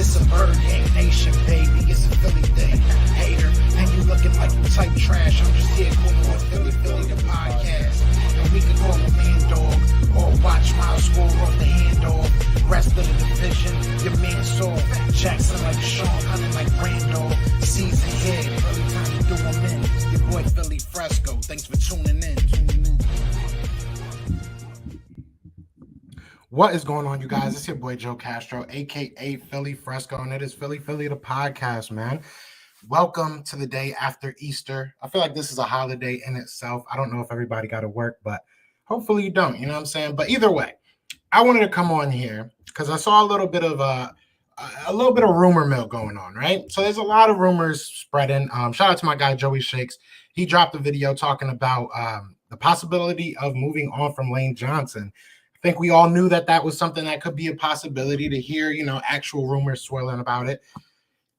It's a Bird Gang Nation, baby. It's a Philly thing. Hater, and you looking like you type trash. I'm just here calling with Philly the podcast. And we can call a man dog or watch Miles score off the hand dog. Rest of the division, your man saw Jackson like Sean, hunting like Randall. Season here, early time to do them in. Your boy Philly Fresco. Thanks for tuning in. What is going on, you guys? It's your boy Joe Castro, aka Philly Fresco, and it is Philly the podcast, man. Welcome to the day after Easter. I feel like this is a holiday in itself. I don't know if everybody got to work, but hopefully you don't. You know what I'm saying? But either way, I wanted to come on here because I saw a little bit of rumor mill going on, right? So there's a lot of rumors spreading. Shout out to my guy Joey Shakes. He dropped a video talking about the possibility of moving on from Lane Johnson. I think we all knew that was something that could be a possibility. To hear, actual rumors swirling about it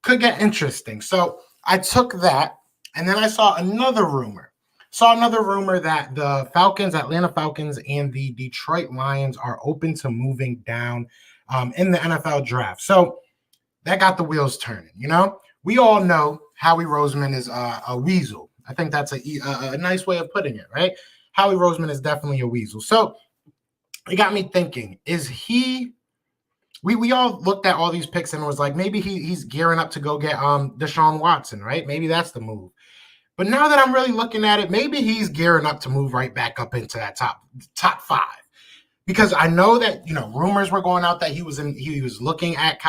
could get interesting. So I took that, and then I saw another rumor. That the Atlanta Falcons, and the Detroit Lions are open to moving down in the NFL draft. So that got the wheels turning. We all know Howie Roseman is a weasel. I think that's a nice way of putting it, right? Howie Roseman is definitely a weasel. So it got me thinking, we all looked at all these picks and was like, maybe he's gearing up to go get Deshaun Watson, right? Maybe that's the move. But now that I'm really looking at it, maybe he's gearing up to move right back up into that top five. Because I know that, rumors were going out that he was looking at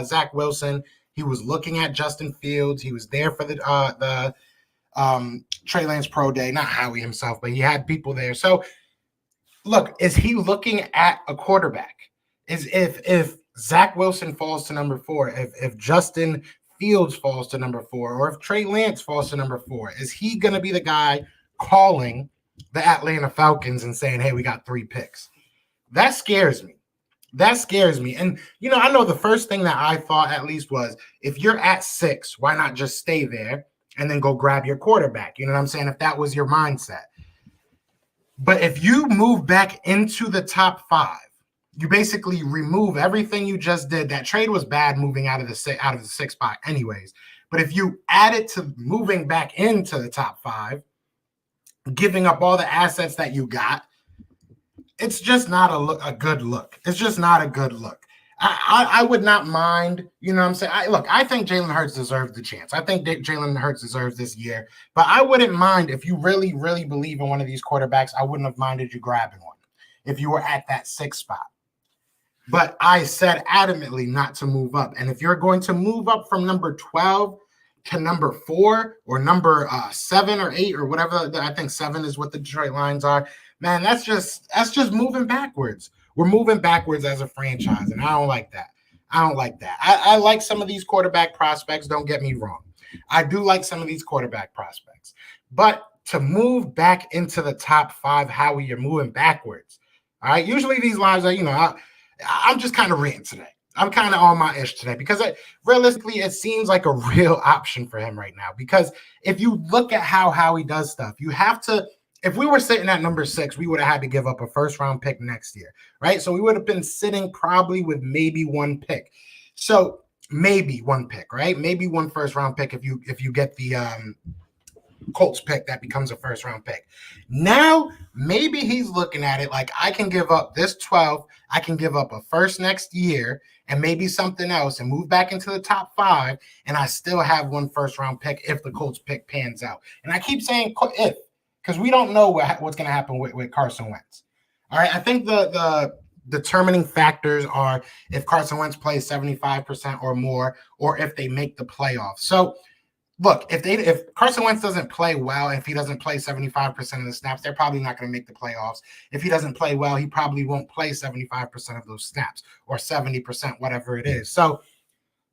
Zach Wilson. He was looking at Justin Fields. He was there for the Trey Lance Pro Day, not Howie himself, but he had people there. So look, is he looking at a quarterback? If Zach Wilson falls to number 4, if Justin Fields falls to number 4, or if Trey Lance falls to number 4, is he going to be the guy calling the Atlanta Falcons and saying, hey, we got 3 picks? That scares me. And, I know the first thing that I thought at least was, if you're at 6, why not just stay there and then go grab your quarterback? You know what I'm saying? If that was your mindset. But if you move back into the top 5, you basically remove everything you just did. That trade was bad moving out of the 6th spot anyways. But if you add it to moving back into the top 5, giving up all the assets that you got, it's just not a good look. It's just not a good look. I would not mind, what I'm saying? I think Jalen Hurts deserves the chance. I think Jalen Hurts deserves this year. But I wouldn't mind, if you really, really believe in one of these quarterbacks, I wouldn't have minded you grabbing one if you were at that 6th spot. But I said adamantly not to move up. And if you're going to move up from number 12 to number 4 or number 7 or 8 or whatever, I think 7 is what the Detroit Lions are, man, that's just moving backwards. We're moving backwards as a franchise, and I don't like that. I like some of these quarterback prospects, don't get me wrong. I do like some of these quarterback prospects. But to move back into the top 5, Howie, you're moving backwards. All right? Usually these lines are, I'm just kind of ranting today. I'm kind of on my ish today because realistically, it seems like a real option for him right now. Because if you look at how Howie does stuff, you have to. If we were sitting at number 6, we would have had to give up a 1st-round pick next year, right? So we would have been sitting probably with maybe 1 pick. So maybe 1 pick, right? Maybe 1 1st-round pick if you get the Colts pick, that becomes a 1st-round pick. Now maybe he's looking at it like, I can give up this 12, I can give up a 1st next year and maybe something else and move back into the top 5, and I still have 1 1st-round pick if the Colts pick pans out. And I keep saying if, because we don't know what's going to happen with Carson Wentz. All right, I think the determining factors are if Carson Wentz plays 75% or more, or if they make the playoffs. So, look, if Carson Wentz doesn't play well, if he doesn't play 75% of the snaps, they're probably not going to make the playoffs. If he doesn't play well, he probably won't play 75% of those snaps or 70%, whatever it is. So,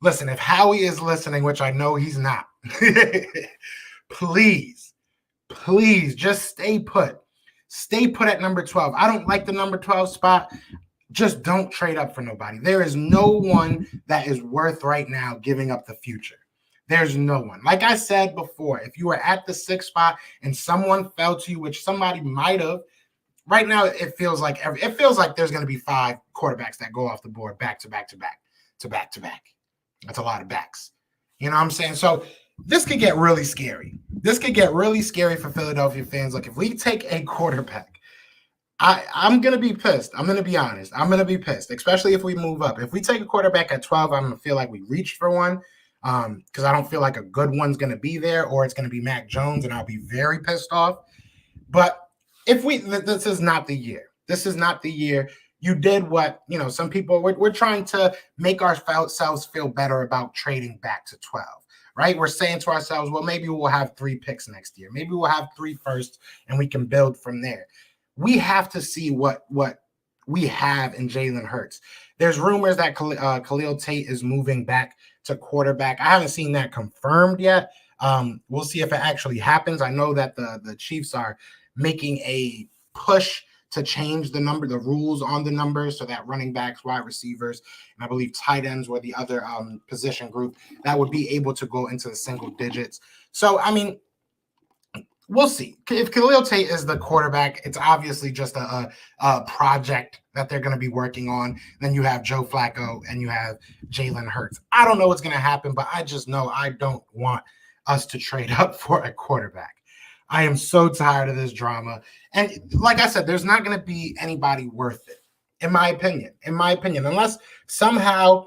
listen, if Howie is listening, which I know he's not, please just stay put. Stay put at number 12. I don't like the number 12 spot. Just don't trade up for nobody. There is no one that is worth right now giving up the future. There's no one. Like I said before, if you were at the 6th spot and someone fell to you, which somebody might have, right now it feels like there's going to be 5 quarterbacks that go off the board back to back. That's a lot of backs. You know what I'm saying? So this could get really scary. This could get really scary for Philadelphia fans. Look, if we take a quarterback, I'm going to be pissed. I'm going to be honest. I'm going to be pissed, especially if we move up. If we take a quarterback at 12, I'm going to feel like we reached for one because I don't feel like a good one's going to be there, or it's going to be Mac Jones, and I'll be very pissed off. But if this is not the year. This is not the year. You did what, some people, we're trying to make ourselves feel better about trading back to 12, right? We're saying to ourselves, well, maybe we'll have 3 picks next year. Maybe we'll have 3 firsts, and we can build from there. We have to see what we have in Jalen Hurts. There's rumors that Khalil Tate is moving back to quarterback. I haven't seen that confirmed yet. We'll see if it actually happens. I know that the Chiefs are making a push to change the rules on the numbers so that running backs, wide receivers, and I believe tight ends were the other position group that would be able to go into the single digits. So, I mean, we'll see. If Khalil Tate is the quarterback, it's obviously just a project that they're going to be working on. Then you have Joe Flacco and you have Jalen Hurts. I don't know what's going to happen, but I just know I don't want us to trade up for a quarterback. I am so tired of this drama. And like I said, there's not going to be anybody worth it, in my opinion, unless somehow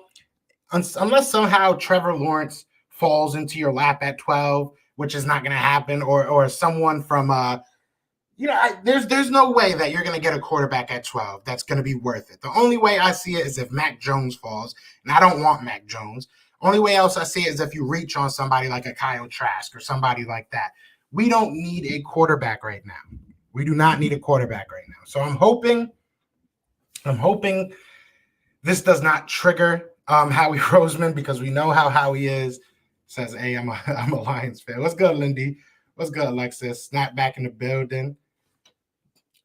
Trevor Lawrence falls into your lap at 12, which is not going to happen, or someone from, there's no way that you're going to get a quarterback at 12 that's going to be worth it. The only way I see it is if Mac Jones falls, and I don't want Mac Jones. Only way else I see it is if you reach on somebody like a Kyle Trask or somebody like that. We don't need a quarterback right now. We do not need a quarterback right now. So I'm hoping this does not trigger Howie Roseman, because we know how Howie is. Says, hey, I'm a Lions fan. What's good, Lindy? What's good, Alexis? Snap back in the building.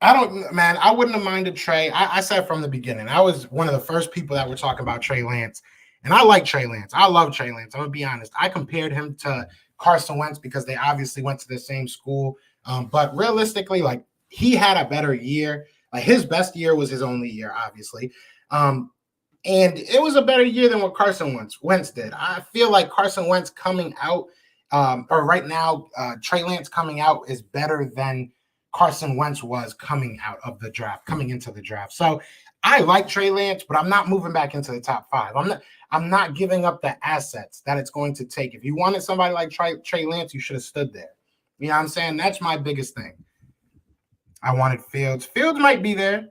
I wouldn't have minded Trey. I said from the beginning, I was one of the first people that were talking about Trey Lance. And I like Trey Lance. I love Trey Lance. I'm going to be honest. I compared him to Carson Wentz because they obviously went to the same school. But realistically, like, he had a better year. Like, his best year was his only year, obviously. And it was a better year than what Carson Wentz did. I feel like Carson Wentz coming out, or right now, Trey Lance coming out is better than Carson Wentz was coming into the draft. So I like Trey Lance, but I'm not moving back into the top 5. I'm not giving up the assets that it's going to take. If you wanted somebody like Trey Lance, you should have stood there. You know what I'm saying? That's my biggest thing. I wanted Fields. Fields might be there.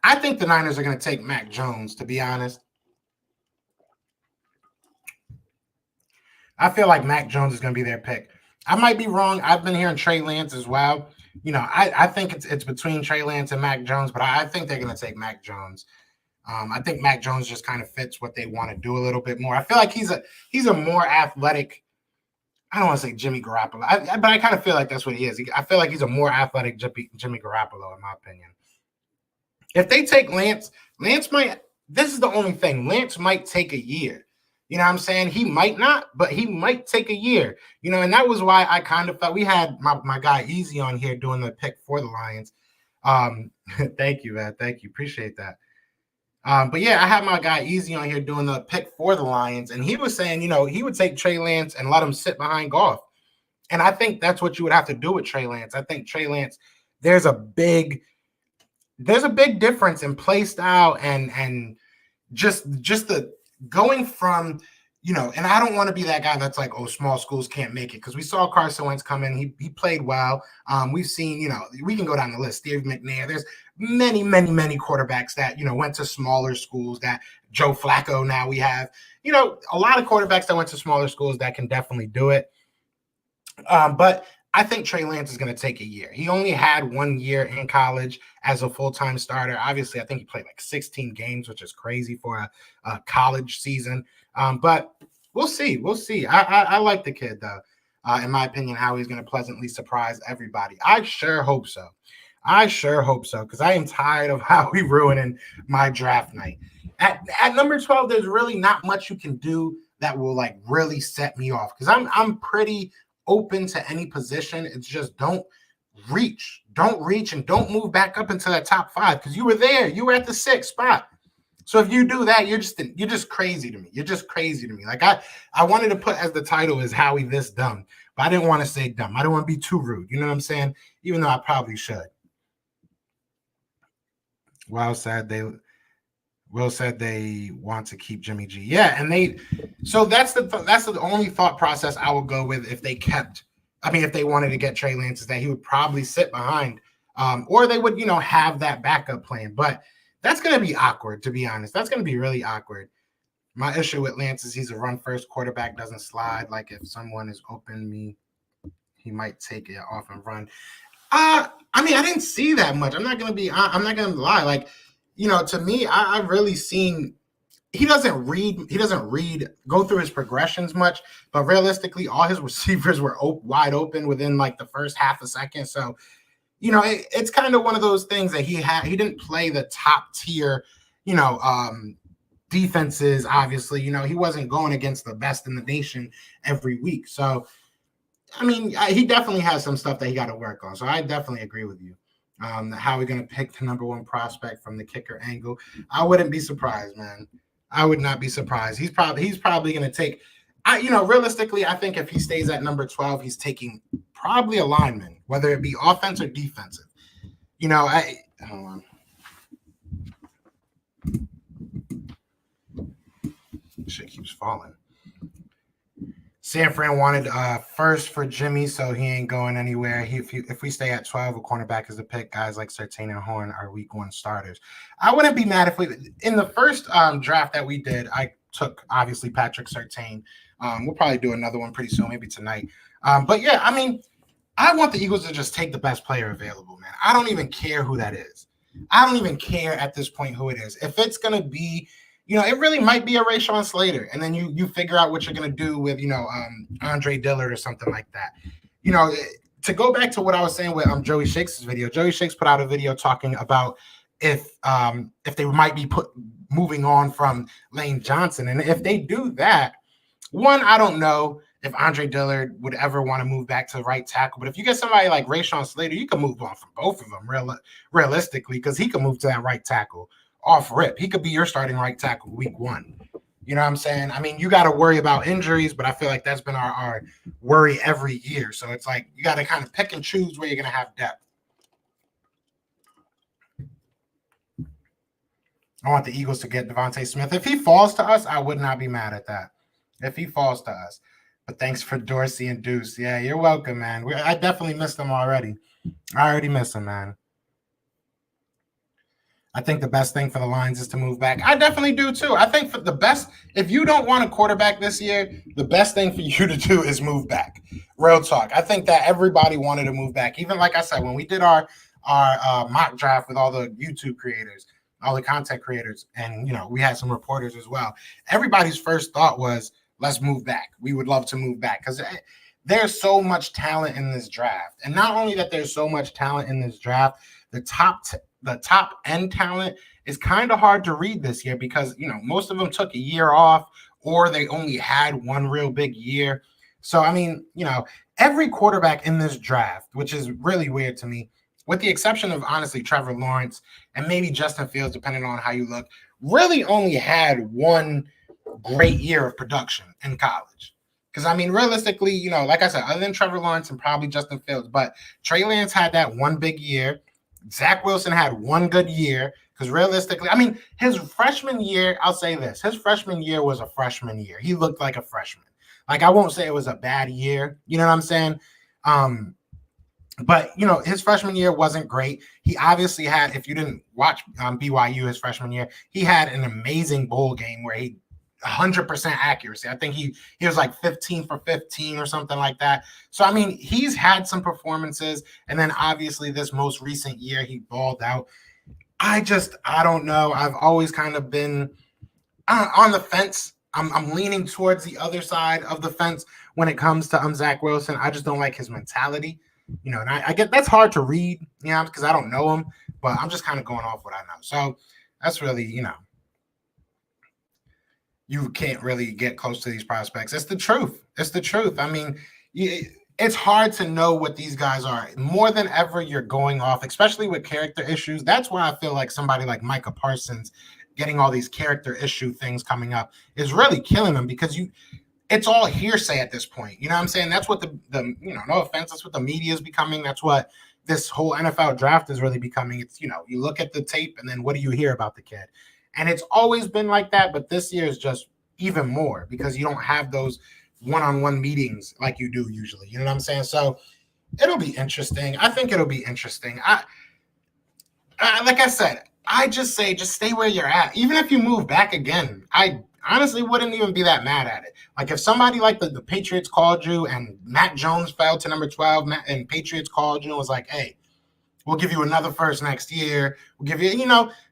I think the Niners are going to take Mac Jones, to be honest. I feel like Mac Jones is going to be their pick. I might be wrong. I've been hearing Trey Lance as well. I think it's between Trey Lance and Mac Jones, but I think they're going to take Mac Jones. I think Mac Jones just kind of fits what they want to do a little bit more. I feel like he's a more athletic. I don't want to say Jimmy Garoppolo, but I kind of feel like that's what he is. I feel like he's a more athletic Jimmy Garoppolo, in my opinion. If they take Lance might. This is the only thing. Lance might take a year. You know what I'm saying? He might not, but he might take a year. And that was why I kind of felt we had my guy Easy on here doing the pick for the Lions. Thank you, man. Thank you. Appreciate that. But yeah, I had my guy Easy on here doing the pick for the Lions, and he was saying, he would take Trey Lance and let him sit behind Goff. And I think that's what you would have to do with Trey Lance. I think Trey Lance, there's a big difference in play style and just the going from, and I don't want to be that guy that's like, oh, small schools can't make it, because we saw Carson Wentz come in. He played well. We've seen, we can go down the list. Steve McNair. There's many, many, many quarterbacks that, went to smaller schools. That Joe Flacco now we have, a lot of quarterbacks that went to smaller schools that can definitely do it. But I think Trey Lance is going to take a year. He only had 1 year in college as a full-time starter. Obviously, I think he played like 16 games, which is crazy for a college season. But we'll see. We'll see. I like the kid, though. In my opinion, how he's going to pleasantly surprise everybody. I sure hope so. Because I am tired of Howie ruining my draft night. At number 12, there's really not much you can do that will like really set me off, because I'm pretty open to any position. It's just don't reach and don't move back up into that top 5, because you were there. You were at the 6th spot. So if you do that, you're just crazy to me. You're just crazy to me. Like I wanted to put as the title is Howie this dumb, but I didn't want to say dumb. I don't want to be too rude. You know what I'm saying? Even though I probably should. Will said they want to keep Jimmy G. Yeah, and so that's the only thought process I would go with if they if they wanted to get Trey Lance, is that he would probably sit behind, or they would, have that backup plan. But that's going to be awkward, to be honest. That's going to be really awkward. My issue with Lance is he's a run-first quarterback, doesn't slide. Like, if someone is open he might take it off and run. I didn't see that much. I'm not going to lie. Like, to me, I've really seen he doesn't go through his progressions much, but realistically, all his receivers were wide open within like the first half a second. So, it's kind of one of those things that he didn't play the top tier, defenses. Obviously, he wasn't going against the best in the nation every week. So, he definitely has some stuff that he got to work on. So I definitely agree with you. How are we going to pick the number one prospect from the kicker angle? I wouldn't be surprised, man. I would not be surprised. He's probably going to take, realistically, I think if he stays at number 12, he's taking probably a lineman, whether it be offense or defensive. Hold on. Shit keeps falling. San Fran wanted first for Jimmy, so he ain't going anywhere. If we stay at 12, a cornerback is the pick. Guys like Surtain and Horn are week one starters. I wouldn't be mad if in the first draft that we did, I took, obviously, Patrick Surtain. We'll probably do another one pretty soon, maybe tonight. But, yeah, I want the Eagles to just take the best player available, man. I don't even care who that is. I don't even care at this point who it is. If it's going to be – it really might be a Rashawn Slater, and then you figure out what you're going to do with, Andre Dillard or something like that. To go back to what I was saying with Joey Shakes' video, Joey Shakes put out a video talking about if they might be moving on from Lane Johnson. And if they do that, one, I don't know if Andre Dillard would ever want to move back to right tackle. But if you get somebody like Rashawn Slater, you can move on from both of them realistically, because he can move to that right tackle off rip. He could be your starting right tackle week one. You know what I'm saying? You got to worry about injuries, but I feel like that's been our worry every year. So it's like you got to kind of pick and choose where you're going to have depth. I want the Eagles to get Devontae Smith. If he falls to us, I would not be mad at that. If he falls to us. But thanks for Dorsey and Deuce. Yeah, you're welcome, man. I definitely missed them already. I already missed them, man. I think the best thing for the Lions is to move back. I definitely do too. I think for the best, if you don't want a quarterback this year, the best thing for you to do is move back. Real talk. I think that everybody wanted to move back. Even like I said, when we did our mock draft with all the YouTube creators, all the content creators, and we had some reporters as well. Everybody's first thought was, let's move back. We would love to move back because there's so much talent in this draft. And not only that there's so much talent in this draft, the top end talent is kind of hard to read this year because, most of them took a year off or they only had one real big year. So, every quarterback in this draft, which is really weird to me, with the exception of, honestly, Trevor Lawrence and maybe Justin Fields, depending on how you look, really only had one great year of production in college. Because, realistically, like I said, other than Trevor Lawrence and probably Justin Fields, but Trey Lance had that one big year. Zach Wilson had one good year because realistically, his freshman year, I'll say this, his freshman year was a freshman year. He looked like a freshman. Like, I won't say it was a bad year. You know what I'm saying? But, his freshman year wasn't great. He obviously had, if you didn't watch BYU his freshman year, he had an amazing bowl game where he 100% accuracy. I think he was like 15 for 15 or something like that. So, he's had some performances. And then obviously this most recent year, he balled out. I don't know. I've always kind of been on the fence. I'm leaning towards the other side of the fence when it comes to Zach Wilson. I just don't like his mentality. And I get that's hard to read, because I don't know him, but I'm just kind of going off what I know. So that's really, you can't really get close to these prospects. It's the truth. It's the truth. It's hard to know what these guys are. More than ever, you're going off, especially with character issues. That's where I feel like somebody like Micah Parsons getting all these character issue things coming up is really killing him because it's all hearsay at this point. You know what I'm saying? That's what the no offense, that's what the media is becoming. That's what this whole NFL draft is really becoming. It's, you look at the tape and then what do you hear about the kid? And it's always been like that, but this year is just even more because you don't have those one-on-one meetings like you do usually. You know what I'm saying? So it'll be interesting. I think it'll be interesting. I like I said, I just say just stay where you're at. Even if you move back again, I honestly wouldn't even be that mad at it. Like if somebody like the Patriots called you and Matt Jones fell to number 12 and Patriots called you and was like, hey, we'll give you another first next year. We'll give you,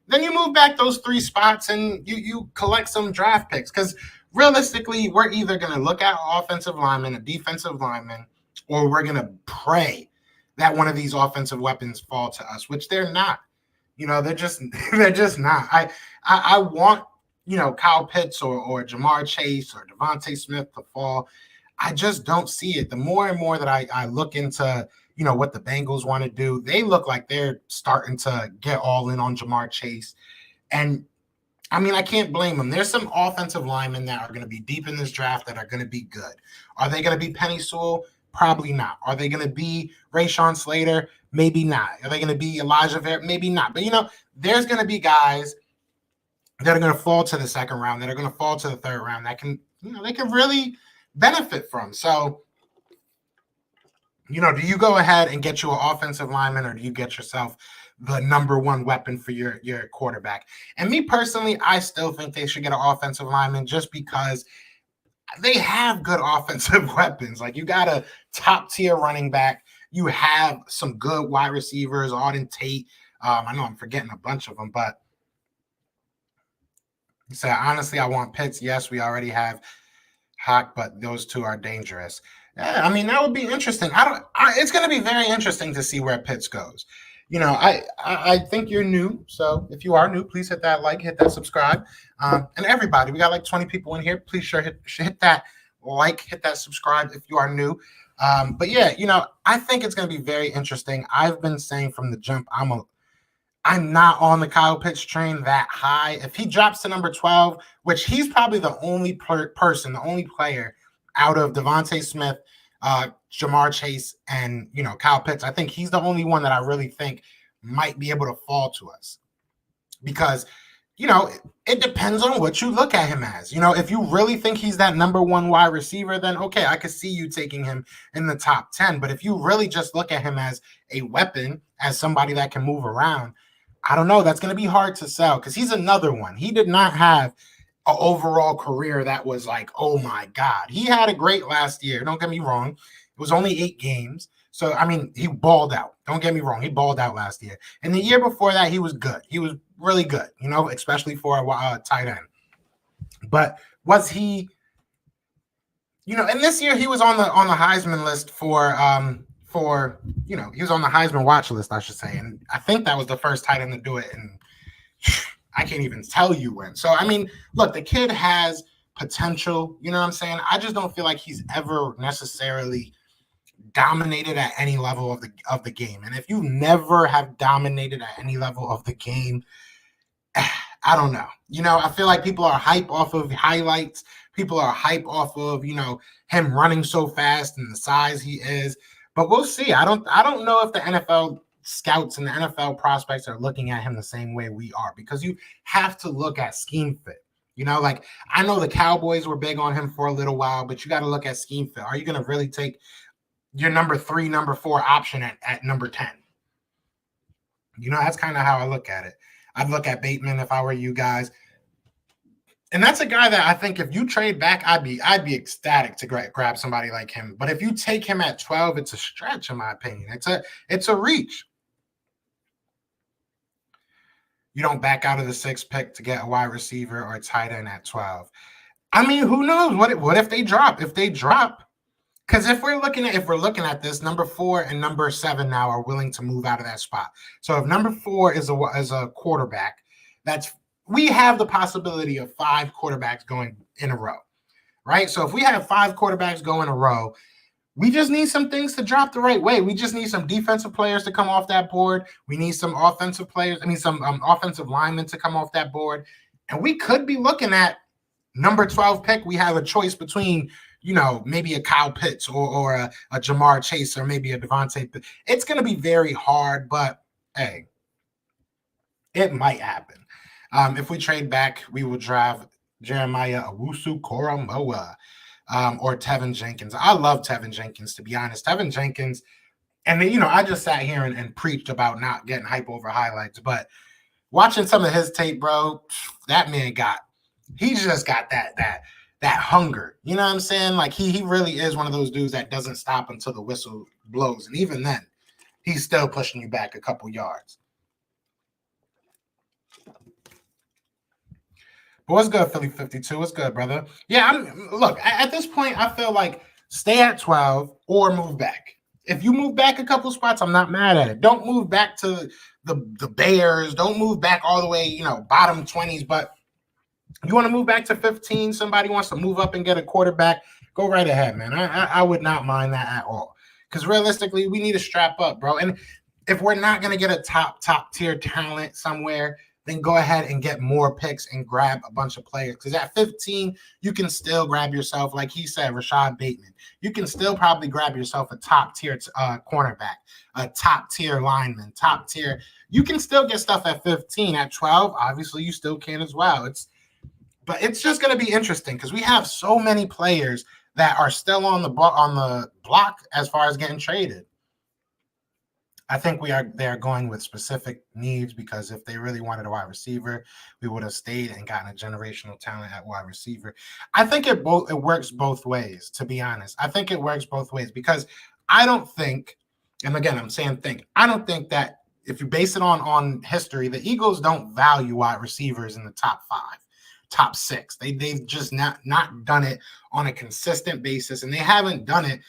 then you move back those 3 spots and you collect some draft picks. Because realistically, we're either going to look at offensive lineman, a defensive lineman, or we're going to pray that one of these offensive weapons fall to us, which they're not. They're just not. I want, Kyle Pitts or Jamar Chase or Devontae Smith to fall. I just don't see it. The more and more that I look into, what the Bengals want to do, they look like they're starting to get all in on Jamar Chase. And I mean, I can't blame them. There's some offensive linemen that are going to be deep in this draft that are going to be good. Are they going to be Penny Sewell? Probably not. Are they going to be Rashawn Slater? Maybe not. Are they going to be Elijah Vera? Maybe not. But, there's going to be guys that are going to fall to the second round, that are going to fall to the third round, that can, they can really benefit from. So, do you go ahead and get you an offensive lineman, or do you get yourself the number one weapon for your quarterback? And me personally, I still think they should get an offensive lineman just because they have good offensive weapons. Like you got a top tier running back. You have some good wide receivers, Auden Tate. I know I'm forgetting a bunch of them, but so honestly, I want Pitts. Yes, we already have Hawk, but those 2 are dangerous. Yeah, I mean, that would be interesting. It's going to be very interesting to see where Pitts goes. I think you're new. So if you are new, please hit that like, hit that subscribe. And everybody, we got like 20 people in here. Please hit that like, hit that subscribe if you are new. But yeah, I think it's going to be very interesting. I've been saying from the jump, I'm not on the Kyle Pitts train that high. If he drops to number 12, which he's probably the only person, the only player out of Devontae Smith, Jamar Chase, and, Kyle Pitts, I think he's the only one that I really think might be able to fall to us. Because, it depends on what you look at him as. If you really think he's that number 1 wide receiver, then okay, I could see you taking him in the top 10. But if you really just look at him as a weapon, as somebody that can move around, I don't know. That's going to be hard to sell because he's another one. He did not have an overall career that was like, oh my God. He had a great last year. Don't get me wrong. It was only 8 games. So, I mean, he balled out. Don't get me wrong. He balled out last year. And the year before that, he was good. He was really good, especially for a tight end. But was he, and this year he was on the Heisman list for he was on the Heisman watch list, I should say. And I think that was the first tight end to do it. And I can't even tell you when. So, I mean, look, the kid has potential. You know what I'm saying? I just don't feel like he's ever necessarily dominated at any level of the game. And if you never have dominated at any level of the game, I don't know. I feel like people are hype off of highlights. People are hype off of, him running so fast and the size he is. But we'll see. I don't know if the NFL scouts and the NFL prospects are looking at him the same way we are, because you have to look at scheme fit. Like I know the Cowboys were big on him for a little while, but you got to look at scheme fit. Are you going to really take your number 3, number 4 option at number 10? That's kind of how I look at it. I'd look at Bateman if I were you guys. And that's a guy that I think if you trade back, I'd be ecstatic to grab somebody like him. But if you take him at 12, it's a stretch, in my opinion. It's a reach. You don't back out of the 6th pick to get a wide receiver or a tight end at 12. I mean, who knows? What if they drop? If they drop, because if we're looking at this, number 4 and number 7 now are willing to move out of that spot. So if number 4 is a quarterback, we have the possibility of 5 quarterbacks going in a row, right? So if we have 5 quarterbacks go in a row, we just need some things to drop the right way. We just need some defensive players to come off that board. We need some offensive players. Some offensive linemen to come off that board. And we could be looking at number 12 pick. We have a choice between, maybe a Kyle Pitts or a Jamar Chase or maybe a Devontae. It's going to be very hard, but hey, it might happen. If we trade back, we will draft Jeremiah Owusu-Koramoah or Tevin Jenkins. I love Tevin Jenkins, to be honest. Tevin Jenkins, and I just sat here and preached about not getting hype over highlights, but watching some of his tape, bro, that man he's just got that hunger. You know what I'm saying? Like he really is one of those dudes that doesn't stop until the whistle blows. And even then, he's still pushing you back a couple yards. But what's good, Philly 52? What's good, brother? Yeah, look, at this point, I feel like stay at 12 or move back. If you move back a couple spots, I'm not mad at it. Don't move back to the Bears. Don't move back all the way, bottom 20s. But you want to move back to 15, somebody wants to move up and get a quarterback, go right ahead, man. I would not mind that at all. Because realistically, we need to strap up, bro. And if we're not going to get a top tier talent somewhere, then go ahead and get more picks and grab a bunch of players. Because at 15, you can still grab yourself, like he said, Rashad Bateman. You can still probably grab yourself a top-tier cornerback, a top-tier lineman, top-tier. You can still get stuff at 15. At 12, obviously, you still can as well. But it's just going to be interesting because we have so many players that are still on the block as far as getting traded. I think they are going with specific needs because if they really wanted a wide receiver, we would have stayed and gotten a generational talent at wide receiver. I think it works both ways, to be honest. I think it works both ways because I don't think, and again, I'm saying I don't think that if you base it on history, the Eagles don't value wide receivers in the top 5, top 6. They've just not done it on a consistent basis, and they haven't done it,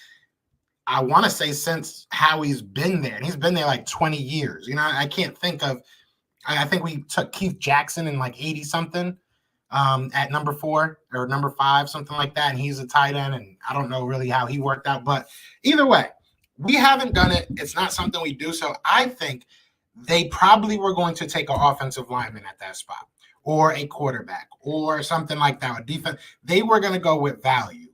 I want to say, since Howie's been there. And he's been there like 20 years. I can't think of – I think we took Keith Jackson in like 80-something at number 4 or number 5, something like that. And he's a tight end, and I don't know really how he worked out. But either way, we haven't done it. It's not something we do. So I think they probably were going to take an offensive lineman at that spot or a quarterback or something like that, or defense. They were going to go with value.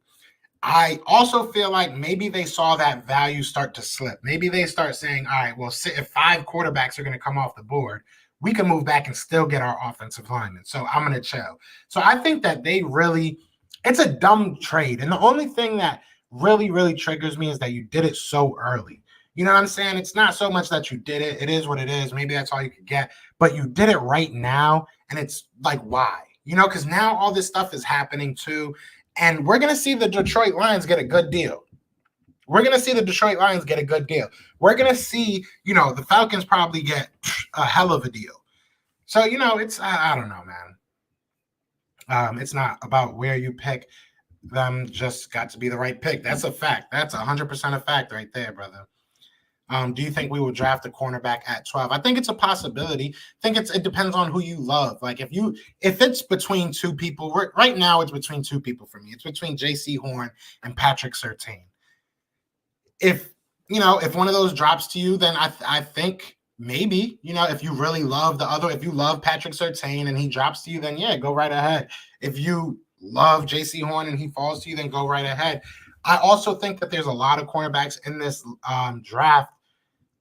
I also feel like maybe they saw that value start to slip. Maybe they start saying, all right, well, if 5 quarterbacks are going to come off the board, we can move back and still get our offensive linemen. So I'm going to chill. So I think that it's a dumb trade. And the only thing that really, really triggers me is that you did it so early. You know what I'm saying? It's not so much that you did it. It is what it is. Maybe that's all you could get. But you did it right now. And it's like, why? Because now all this stuff is happening too. And we're going to see the Detroit Lions get a good deal. We're going to see the Detroit Lions get a good deal. We're going to see, the Falcons probably get a hell of a deal. So, it's, I don't know, man. It's not about where you pick them, just got to be the right pick. That's a fact. That's 100% a fact right there, brother. Do you think we will draft a cornerback at 12? I think it's a possibility. I think it depends on who you love. Like if it's between 2 people, right now it's between 2 people for me. It's between J.C. Horn and Patrick Surtain. If one of those drops to you, then I think maybe, if you really love if you love Patrick Surtain and he drops to you, then yeah, go right ahead. If you love J.C. Horn and he falls to you, then go right ahead. I also think that there's a lot of cornerbacks in this draft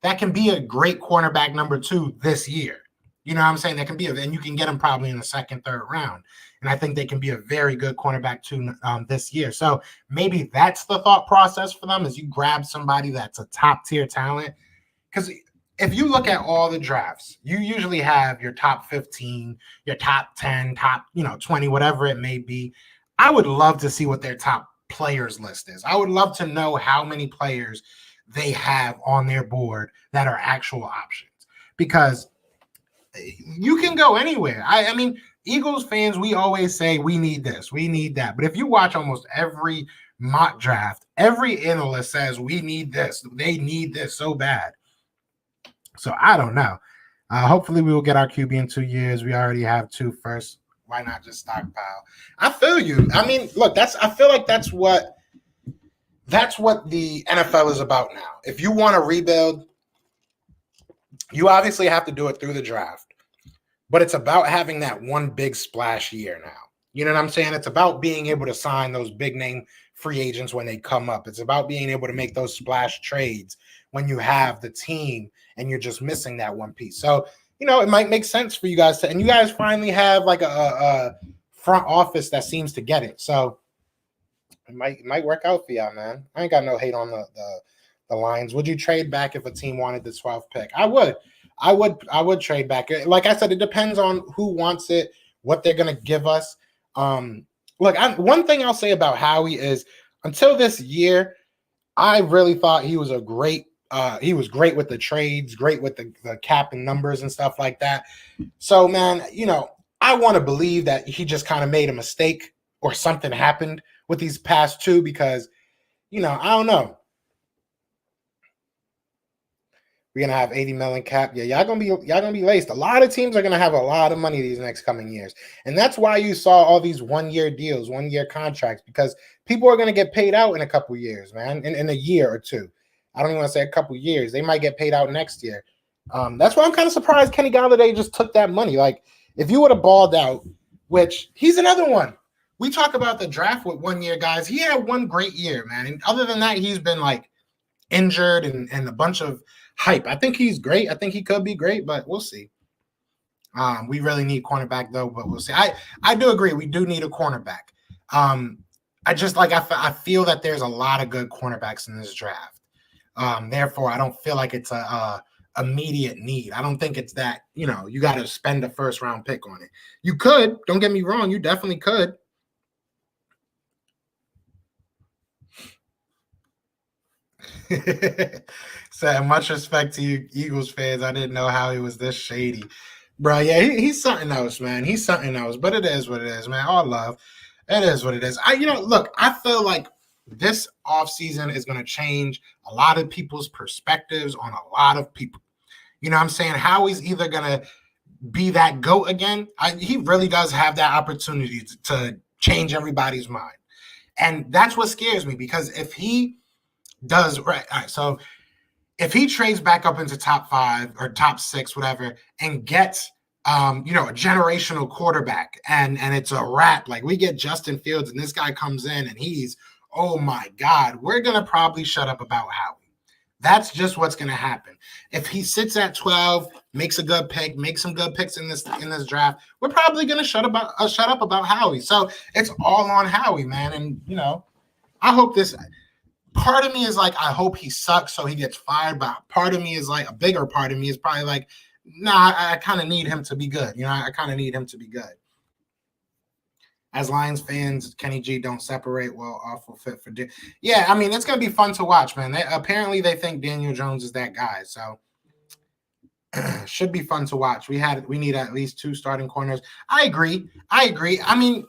that can be a great cornerback number 2 this year. You know what I'm saying? That can be and you can get them probably in the 2nd, 3rd round. And I think they can be a very good cornerback too this year. So maybe that's the thought process for them, is you grab somebody that's a top tier talent. Because if you look at all the drafts, you usually have your top 15, your top 10, top 20, whatever it may be. I would love to see what their top players list is. I would love to know how many players they have on their board that are actual options, because you can go anywhere. I mean, Eagles fans, we always say we need this, we need that. But if you watch almost every mock draft, every analyst says we need this, they need this so bad. So I don't know. Hopefully we will get our QB in 2 years. We already have 2 first. Why not just stockpile? I feel you. I mean, look, I feel like that's what the NFL is about now. If you want to rebuild, you obviously have to do it through the draft. but it's about having that one big splash year now. You know what I'm saying? It's about being able to sign those big name free agents when they come up. It's about being able to make those splash trades when you have the team and you're just missing that one piece. So, it might make sense for you guys to, and you guys finally have like a front office that seems to get it. So it might work out for y'all, man. I ain't got no hate on the Lions. Would you trade back if a team wanted the 12th pick? I would trade back. Like I said, it depends on who wants it, what they're gonna give us. Look, one thing I'll say about Howie is until this year, I really thought he was great with the trades, great with the cap and numbers and stuff like that. So, man, I want to believe that he just kind of made a mistake or something happened with these past two because, I don't know. We're gonna have 80 million cap. Yeah, y'all gonna be laced. A lot of teams are gonna have a lot of money these next coming years, and that's why you saw all these 1-year deals, 1-year contracts, because people are gonna get paid out in a couple years, man, in a year or two. I don't even want to say a couple years. They might get paid out next year. That's why I'm kind of surprised Kenny Golladay just took that money. Like, if you would have balled out, which he's another one. We talk about the draft with 1-year guys. He had one great year, man, and other than that, he's been like injured and a bunch of hype. I think he's great. I think he could be great, but we'll see. We really need cornerback though, but we'll see. I do agree. We do need a cornerback. I feel that there's a lot of good cornerbacks in this draft. Therefore, I don't feel like it's a immediate need. I don't think it's that, you got to spend a first round pick on it. You could, don't get me wrong. You definitely could. So much respect to you Eagles fans. I didn't know how he was this shady. Bro, yeah, he's something else, man. He's something else. But it is what it is, man. All love. It is what it is. Look, I feel like this offseason is going to change a lot of people's perspectives on a lot of people. You know what I'm saying? Howie's either going to be that GOAT again. He really does have that opportunity to change everybody's mind. And that's what scares me, because if he does right, all right, so if he trades back up into top 5 or top 6, whatever, and gets a generational quarterback and it's a wrap, like we get Justin Fields and this guy comes in and he's, oh my God, we're gonna probably shut up about Howie. That's just what's gonna happen. If he sits at 12, makes a good pick, makes some good picks in this draft, we're probably gonna shut up about Howie. So it's all on Howie, man. And I hope this. Part of me is like, I hope he sucks so he gets fired. But part of me is like, a bigger part of me is probably like, nah, I kind of need him to be good. I kind of need him to be good. As Lions fans, Kenny G don't separate well, awful fit for. Yeah, I mean, it's going to be fun to watch, man. Apparently, they think Daniel Jones is that guy. So should be fun to watch. We need at least 2 starting corners. I agree. I mean,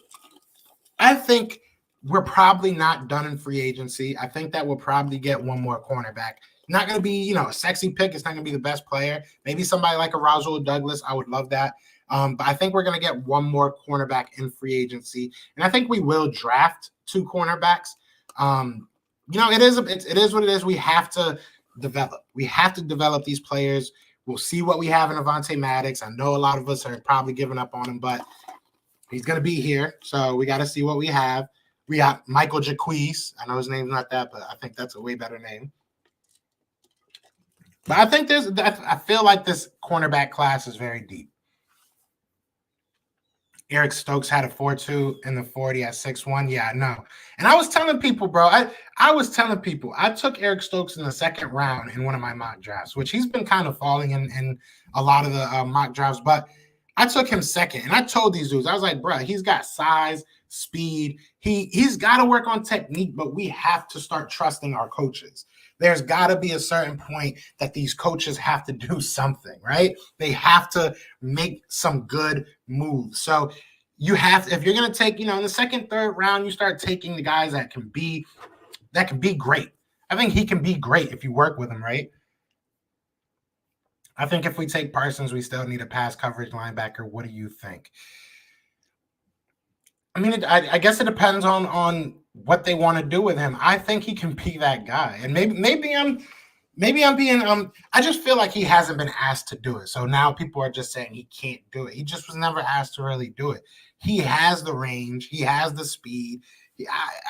I think we're probably not done in free agency. I think that we'll probably get one more cornerback. Not going to be, a sexy pick. It's not going to be the best player. Maybe somebody like a Rasul Douglas. I would love that. But I think we're going to get one more cornerback in free agency. And I think we will draft 2 cornerbacks. It is what it is. We have to develop. We have to develop these players. We'll see what we have in Avonte Maddox. I know a lot of us are probably giving up on him, but he's going to be here. So we got to see what we have. We got Michael Jaquez. I know his name's not that, but I think that's a way better name. But I think I feel like this cornerback class is very deep. Eric Stokes had a 4.2 in the 40 at 6'1". Yeah, I know. And I was telling people, bro, I took Eric Stokes in the 2nd round in one of my mock drafts, which he's been kind of falling in a lot of the mock drafts. But I took him 2nd, and I told these dudes, I was like, bro, he's got size, speed. He's got to work on technique, but we have to start trusting our coaches. There's got to be a certain point that these coaches have to do something, right? They have to make some good moves. So if you're going to take, in the 2nd, 3rd round, you start taking the guys that can be great. I think he can be great if you work with him, right? I think if we take Parsons, we still need a pass coverage linebacker. What do you think? I mean, I guess it depends on what they want to do with him. I think he can be that guy. And maybe I'm maybe I'm being I just feel like he hasn't been asked to do it. So now people are just saying he can't do it. He just was never asked to really do it. He has the range, he has the speed.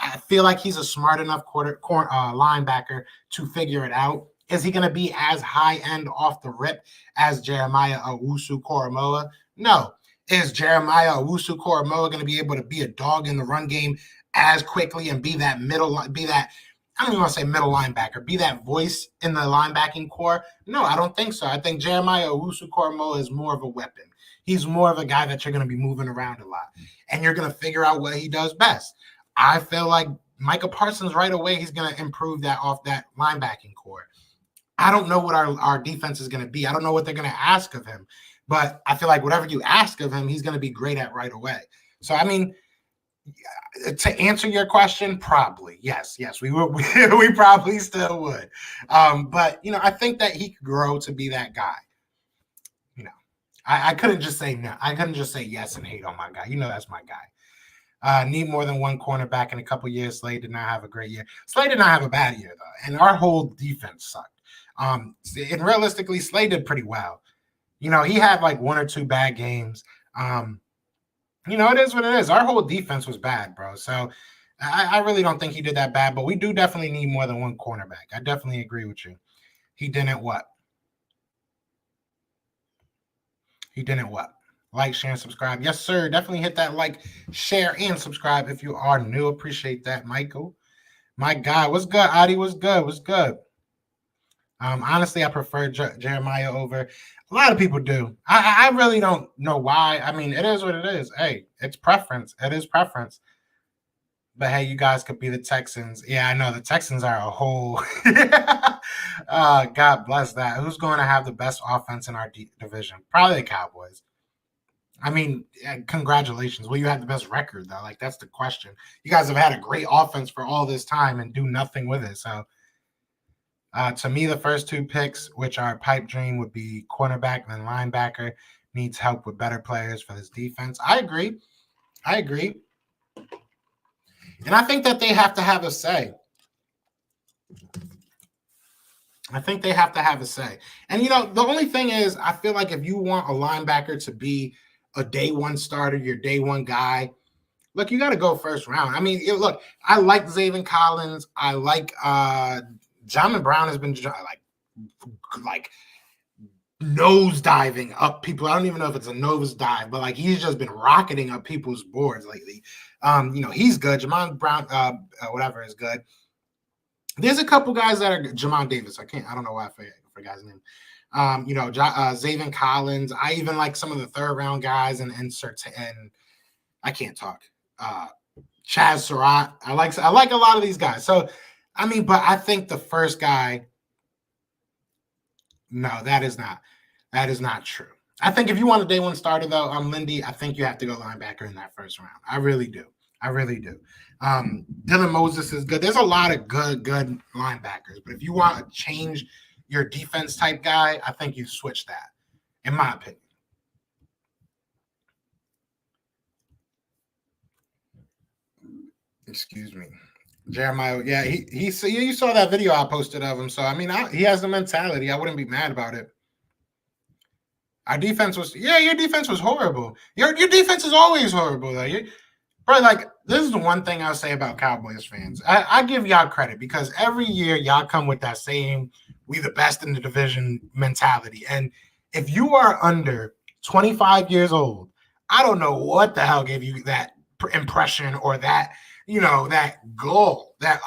I feel like he's a smart enough linebacker to figure it out. Is he going to be as high end off the rip as Jeremiah Owusu-Koramoah? No. Is Jeremiah Owusu-Koramoah going to be able to be a dog in the run game as quickly and be that I don't even want to say middle linebacker, be that voice in the linebacking core? No, I don't think so. I think Jeremiah Owusu-Koramoah is more of a weapon. He's more of a guy that you're going to be moving around a lot, and you're going to figure out what he does best. I feel like Micah Parsons right away, he's going to improve that off that linebacking core. I don't know what our defense is going to be. I don't know what they're going to ask of him, but I feel like whatever you ask of him, he's going to be great at right away. So, I mean, to answer your question, probably yes, we would. We probably still would. But I think that he could grow to be that guy. I couldn't just say no. I couldn't just say yes and hate on my guy. That's my guy. Need more than one cornerback in a couple years. Slade did not have a great year. Slade did not have a bad year though, and our whole defense sucked. And realistically, Slade did pretty well. He had like one or two bad games. It is what it is. Our whole defense was bad, bro. So I really don't think he did that bad, but we do definitely need more than one cornerback. I definitely agree with you. He didn't what? Like, share, and subscribe. Yes, sir. Definitely hit that like, share, and subscribe if you are new. Appreciate that, Michael. My God. What's good, Adi? What's good? Honestly, I prefer Jeremiah over. A lot of people do. I really don't know why. I mean, it is what it is. Hey, it's preference. It is preference. But hey, you guys could be the Texans. Yeah, I know the Texans are a whole. God bless that. Who's going to have the best offense in our division? Probably the Cowboys. I mean, congratulations. Will you have the best record though? Like, that's the question. You guys have had a great offense for all this time and do nothing with it. So, to me, the first two picks, which are pipe dream, would be cornerback and then linebacker. Needs help with better players for this defense. I agree. And I think that they have to have a say. And, the only thing is, I feel like if you want a linebacker to be a day one starter, your day one guy, look, you got to go first round. I mean, look, I like Zaven Collins. I like John Brown has been like nose diving up people. I don't even know if it's a nose dive, but like he's just been rocketing up people's boards lately. He's good. Jamon Brown, whatever is good. There's a couple guys that are Jamon Davis. I don't know why I forgot his name. Zaven Collins. I even like some of the third round guys and I can't talk. Chaz Surratt. I like a lot of these guys. So, I mean, but I think the first guy, no, that is not true. I think if you want a day one starter, though, Lindy, I think you have to go linebacker in that first round. I really do. Dylan Moses is good. There's a lot of good linebackers. But if you want to change your defense type guy, I think you switch that, in my opinion. Excuse me. Jeremiah, yeah, you saw that video I posted of him. So, I mean, he has the mentality. I wouldn't be mad about it. Our defense was, your defense was horrible. Your defense is always horrible, though. Bro, like, this is the one thing I'll say about Cowboys fans. I give y'all credit because every year y'all come with that same we the best in the division mentality. And if you are under 25 years old, I don't know what the hell gave you that impression or that, that goal, that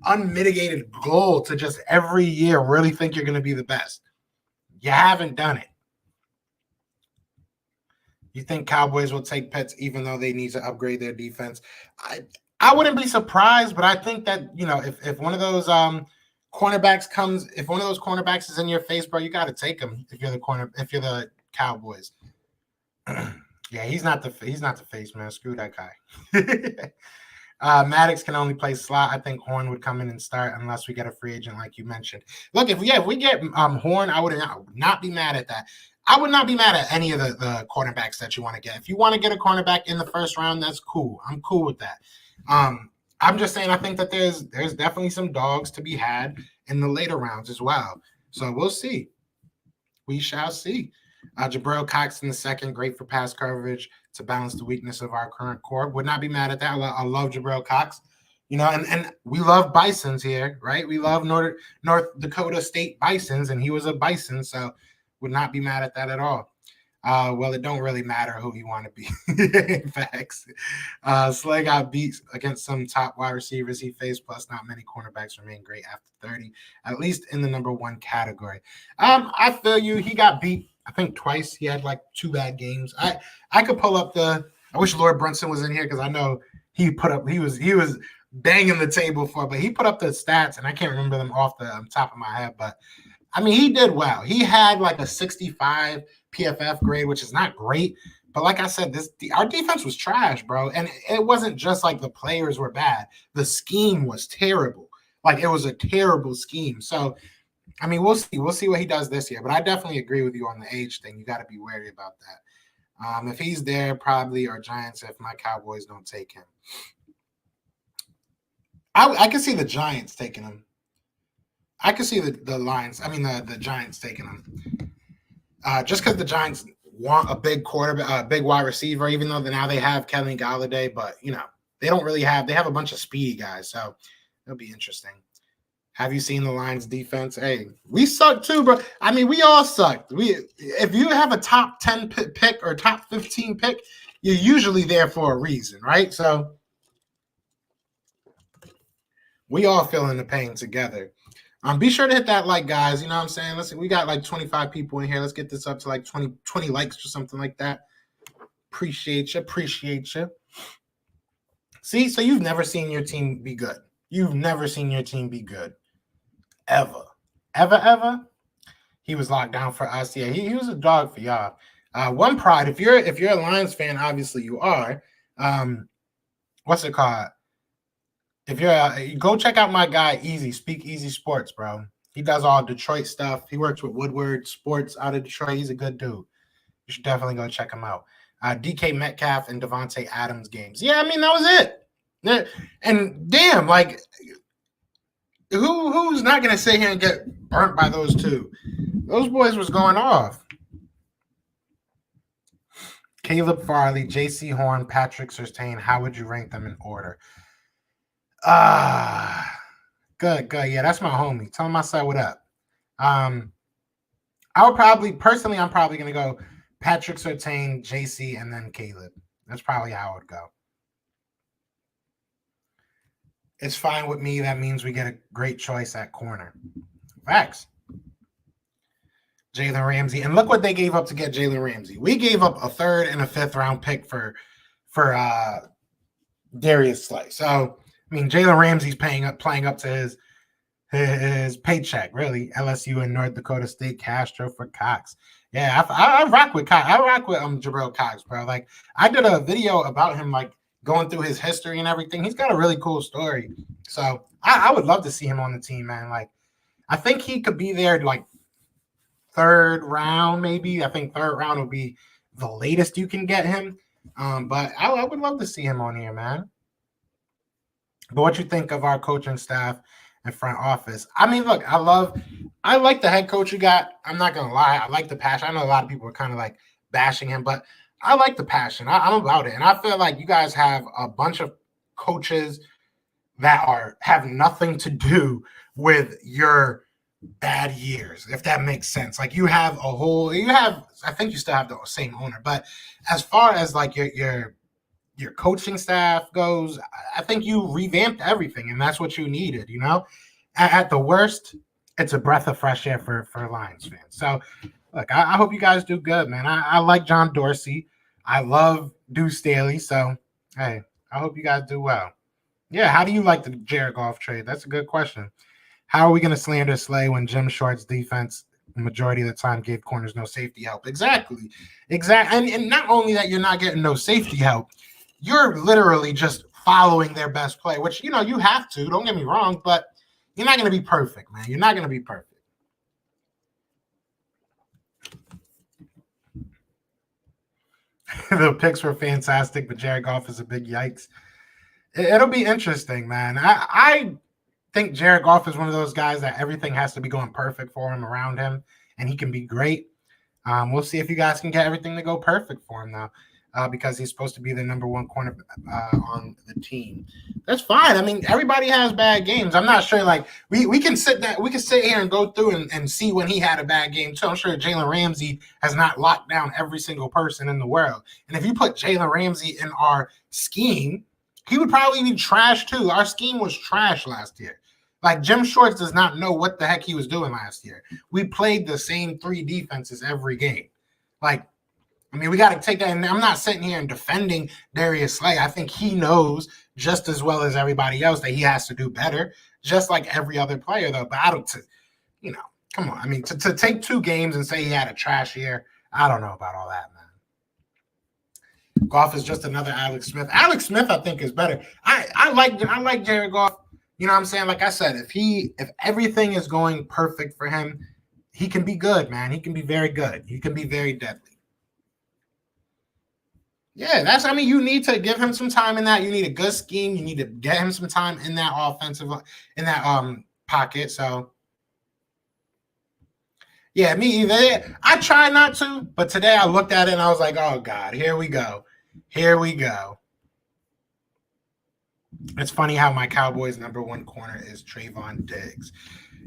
unmitigated goal to just every year really think you're going to be the best. You haven't done it. You think Cowboys will take Pitts even though they need to upgrade their defense? I wouldn't be surprised, but I think that, if one of those cornerbacks is in your face, bro, you got to take him if you're the Cowboys. Yeah, he's not the face, man. Screw that guy. Maddox can only play slot. I think Horn would come in and start unless we get a free agent like you mentioned. Look, if we get Horn, I would not be mad at that. I would not be mad at any of the cornerbacks that you want to get. If you want to get a cornerback in the first round, that's cool. I'm cool with that. I'm just saying I think that there's definitely some dogs to be had in the later rounds as well. So we'll see. We shall see. Jabril Cox in the second, great for pass coverage to balance the weakness of our current core. Would not be mad at that. I love Jabril Cox. And we love Bisons here, right? We love North Dakota State Bisons, and he was a Bison, so would not be mad at that at all. Well, it don't really matter who you want to be. In facts. Slay got beat against some top wide receivers he faced, plus not many cornerbacks remain great after 30, at least in the number one category. I feel you. He got beat, I think, twice. He had like 2 bad games. I could pull up I wish Lord Brunson was in here because I know he was banging the table but he put up the stats, and I can't remember them off the top of my head, but I mean, he did well. He had like a 65 PFF grade, which is not great. But like I said, our defense was trash, bro. And it wasn't just like the players were bad. The scheme was terrible. Like, it was a terrible scheme. So, I mean, we'll see. We'll see what he does this year. But I definitely agree with you on the age thing. You got to be wary about that. If he's there, probably our Giants if my Cowboys don't take him. I can see the Giants taking him. I could see the Lions. I mean, the Giants taking them. Just because the Giants want a big quarterback, a big wide receiver, even though now they have Kelly Galladay, but they don't really have. They have a bunch of speedy guys, so it'll be interesting. Have you seen the Lions defense? Hey, we suck too, bro. I mean, we all sucked. If you have a top 10 pick or top 15 pick, you're usually there for a reason, right? So we all feeling the pain together. Be sure to hit that like, guys. You know what I'm saying? Listen, we got like 25 people in here. Let's get this up to like 20 likes or something like that. Appreciate you. See, so you've never seen your team be good. You've never seen your team be good. Ever. He was locked down for us. Yeah, he was a dog for y'all. One pride, if you're a Lions fan, obviously you are. What's it called? If you're go check out my guy Speak Easy Sports, bro. He does all Detroit stuff. He works with Woodward Sports out of Detroit. He's a good dude. You should definitely go check him out. DK Metcalf and Devontae Adams games. Yeah, I mean, that was it. And damn, like, who's not gonna sit here and get burnt by those two? Those boys was going off. Caleb Farley, J.C. Horn, Patrick Surtain. How would you rank them in order? Good. Yeah, that's my homie. Tell him I said what up. I would probably, personally, I'm probably going to go Patrick Surtain, JC, and then Caleb. That's probably how I would go. It's fine with me. That means we get a great choice at corner. Facts. Jalen Ramsey. And look what they gave up to get Jalen Ramsey. We gave up a 3rd and a 5th round pick for Darius Slay. So, I mean, Jalen Ramsey's playing up to his paycheck, really. LSU and North Dakota State, Castro for Cox. Yeah, I rock with Cox. I rock with Jabril Cox, bro. Like, I did a video about him, like, going through his history and everything. He's got a really cool story. So I would love to see him on the team, man. Like, I think he could be there, like, 3rd round, maybe. I think 3rd round will be the latest you can get him. But I would love to see him on here, man. But what you think of our coaching staff and front office? I mean, look, I like the head coach you got. I'm not going to lie. I like the passion. I know a lot of people are kind of like bashing him, but I like the passion. I'm about it. And I feel like you guys have a bunch of coaches that have nothing to do with your bad years, if that makes sense. Like, I think you still have the same owner, but as far as like your coaching staff goes, I think you revamped everything, and that's what you needed, At the worst, it's a breath of fresh air for Lions fans. So, look, I hope you guys do good, man. I like John Dorsey. I love Deuce Staley. So, hey, I hope you guys do well. Yeah, how do you like the Jared Goff trade? That's a good question. How are we going to slander Slay when Jim Short's defense the majority of the time gave corners no safety help? Exactly. And not only that, you're not getting no safety help, you're literally just following their best play, which, you have to. Don't get me wrong, but you're not going to be perfect, man. You're not going to be perfect. The picks were fantastic, but Jared Goff is a big yikes. It'll be interesting, man. I think Jared Goff is one of those guys that everything has to be going perfect for him around him, and he can be great. We'll see if you guys can get everything to go perfect for him now, because he's supposed to be the number one corner on the team. That's fine. I mean, everybody has bad games. I'm not sure. Like we can sit here and go through and see when he had a bad game too. I'm sure Jalen Ramsey has not locked down every single person in the world. And if you put Jalen Ramsey in our scheme, he would probably be trash too. Our scheme was trash last year. Like Jim Schwartz does not know what the heck he was doing last year. We played the same three defenses every game. Like, I mean, we got to take that. And I'm not sitting here and defending Darius Slay. I think he knows just as well as everybody else that he has to do better, just like every other player, though. But I don't, come on. I mean, to take 2 games and say he had a trash year, I don't know about all that, man. Goff is just another Alex Smith. Alex Smith, I think, is better. I like Jared Goff. You know what I'm saying? Like I said, if everything is going perfect for him, he can be good, man. He can be very good. He can be very deadly. Yeah, you need to give him some time in that. You need a good scheme. You need to get him some time in that pocket. So yeah, me either. I try not to, but today I looked at it and I was like, oh God, here we go. Here we go. It's funny how my Cowboys' number 1 corner is Trayvon Diggs.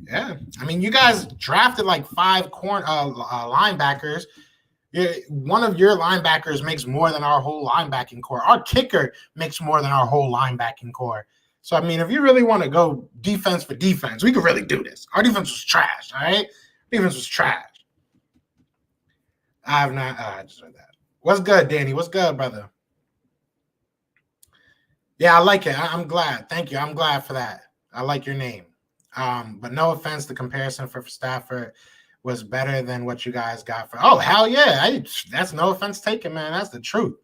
Yeah, I mean, you guys drafted like 5 linebackers. One of your linebackers makes more than our whole linebacking core. Our kicker makes more than our whole linebacking core. So, I mean, if you really want to go defense for defense, we could really do this. Our defense was trash, all right? Defense was trash. I have not. I just read that. What's good, Danny? What's good, brother? Yeah, I like it. I'm glad. Thank you. I'm glad for that. I like your name. But no offense, the comparison for Stafford was better than what you guys got for. Oh, hell yeah. That's no offense taken, man. That's the truth.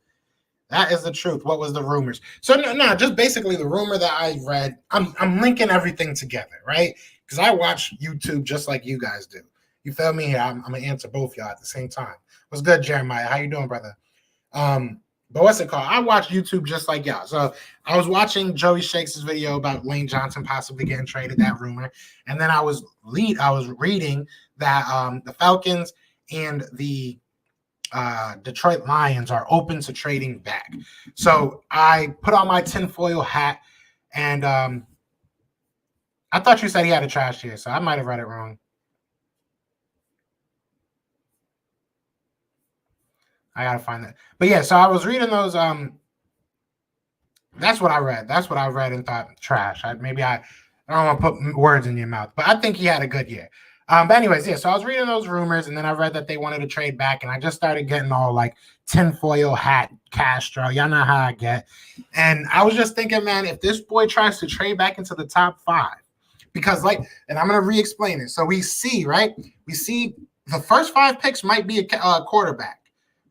That is the truth. What was the rumors? So no, just basically the rumor that I read. I'm linking everything together, right? Because I watch YouTube just like you guys do. You feel me? I'm gonna answer both y'all at the same time. What's good, Jeremiah? How you doing, brother? But what's it called? I watch YouTube just like y'all. So I was watching Joey Shakes' video about Lane Johnson possibly getting traded, that rumor. And then I was reading that the Falcons and the Detroit Lions are open to trading back. So I put on my tinfoil hat, and I thought you said he had a trash year, so I might have read it wrong. I gotta find that. But yeah, so I was reading those. That's what I read. That's what I read and thought trash. I don't want to put words in your mouth, but I think he had a good year. But anyways, yeah. So I was reading those rumors, and then I read that they wanted to trade back, and I just started getting all like tinfoil hat Castro. Y'all know how I get. And I was just thinking, man, if this boy tries to trade back into the top 5, because and I'm gonna re-explain it. So we see the first 5 picks might be a quarterback.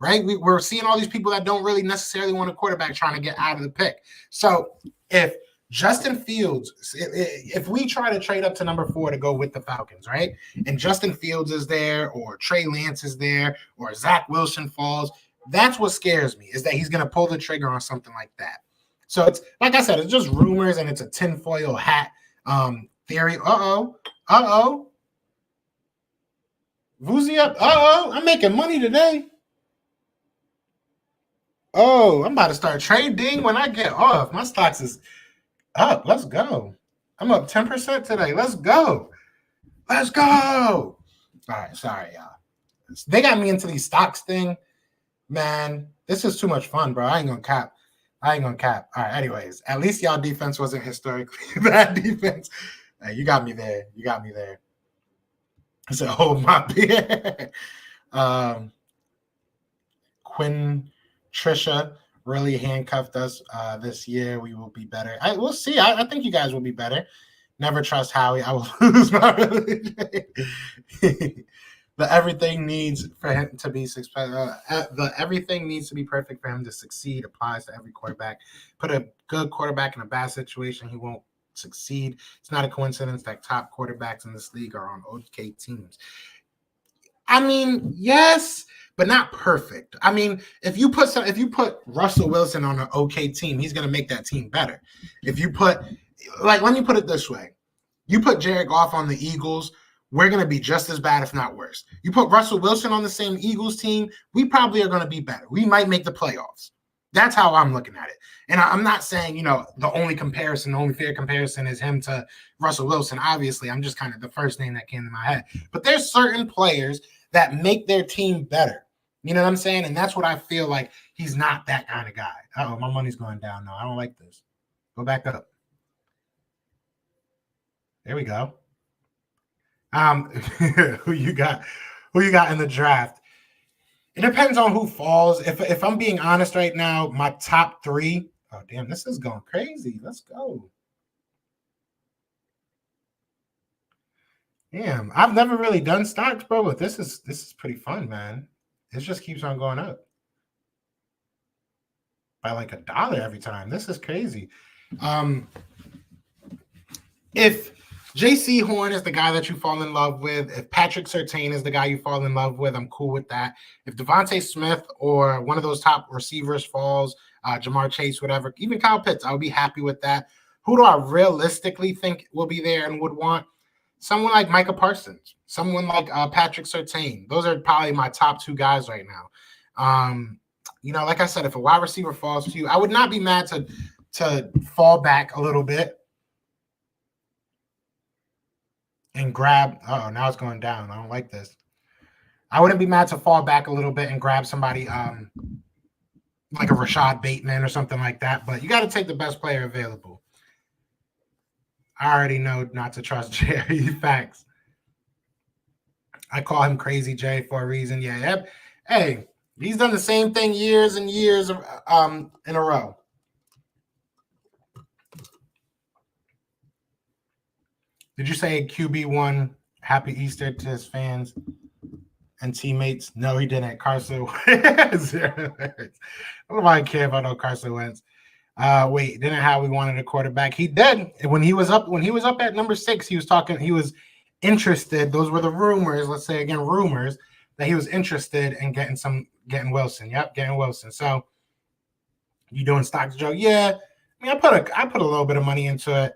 Right? We're seeing all these people that don't really necessarily want a quarterback trying to get out of the pick. So if Justin Fields, if we try to trade up to number 4 to go with the Falcons, right? And Justin Fields is there, or Trey Lance is there, or Zach Wilson falls, that's what scares me, is that he's going to pull the trigger on something like that. So it's, like I said, it's just rumors, and it's a tinfoil hat theory. Voozy up. I'm making money today. Oh, I'm about to start trading when I get off. My stocks is up. Let's go. I'm up 10% today. Let's go. Let's go. All right. Sorry, y'all. They got me into these stocks thing. Man, this is too much fun, bro. I ain't gonna cap. All right. Anyways, at least y'all defense wasn't historically bad defense. Hey, you got me there. I said, hold my beer. Quinn Trisha really handcuffed us this year. We will be better. We'll see. I think you guys will be better. Never trust Howie. I will lose my religion. Everything needs for him to be everything needs to be perfect for him to succeed applies to every quarterback. Put a good quarterback in a bad situation, he won't succeed. It's not a coincidence that top quarterbacks in this league are on okay teams. I mean, yes, but not perfect. I mean, if you put Russell Wilson on an okay team, he's going to make that team better. If you put, like, let me put it this way: you put Jared Goff on the Eagles, we're going to be just as bad, if not worse. You put Russell Wilson on the same Eagles team, we probably are going to be better. We might make the playoffs. That's how I'm looking at it. And I'm not saying, the only fair comparison is him to Russell Wilson. Obviously, I'm just kind of the first name that came to my head. But there's certain players that make their team better. You know what I'm saying? And that's what I feel like he's not that kind of guy. Uh-oh, my money's going down now. I don't like this. Go back up. There we go. Who you got? Who you got in the draft? It depends on who falls. If I'm being honest right now, my top three. Oh, damn, this is going crazy. Let's go. Damn, I've never really done stocks, bro, but this is pretty fun, man. It just keeps on going up by like $1 every time. This is crazy. If JC Horn is the guy that you fall in love with, if Patrick Surtain is the guy you fall in love with, I'm cool with that. If Devontae Smith or one of those top receivers falls, Jamar Chase, whatever, even Kyle Pitts, I would be happy with that. Who do I realistically think will be there and would want? Someone like Micah Parsons, someone like Patrick Surtain. Those are probably my top two guys right now. Like I said, if a wide receiver falls to you, I would not be mad to fall back a little bit and grab. Now it's going down. I don't like this. I wouldn't be mad to fall back a little bit and grab somebody like a Rashad Bateman or something like that. But you got to take the best player available. I already know not to trust Jerry. Facts. I call him Crazy Jay for a reason. Yeah. Hey, he's done the same thing years and years in a row. Did you say QB1 Happy Easter to his fans and teammates? No, he didn't. Carson Wentz. Nobody care about no Carson Wentz. Wait, didn't Howie wanted a quarterback? He did. When he was up at number 6, he was interested. Those were the rumors, let's say again, rumors that he was interested in getting Wilson. Yep, getting Wilson. So you doing stocks, Joe? Yeah. I mean, I put a little bit of money into it.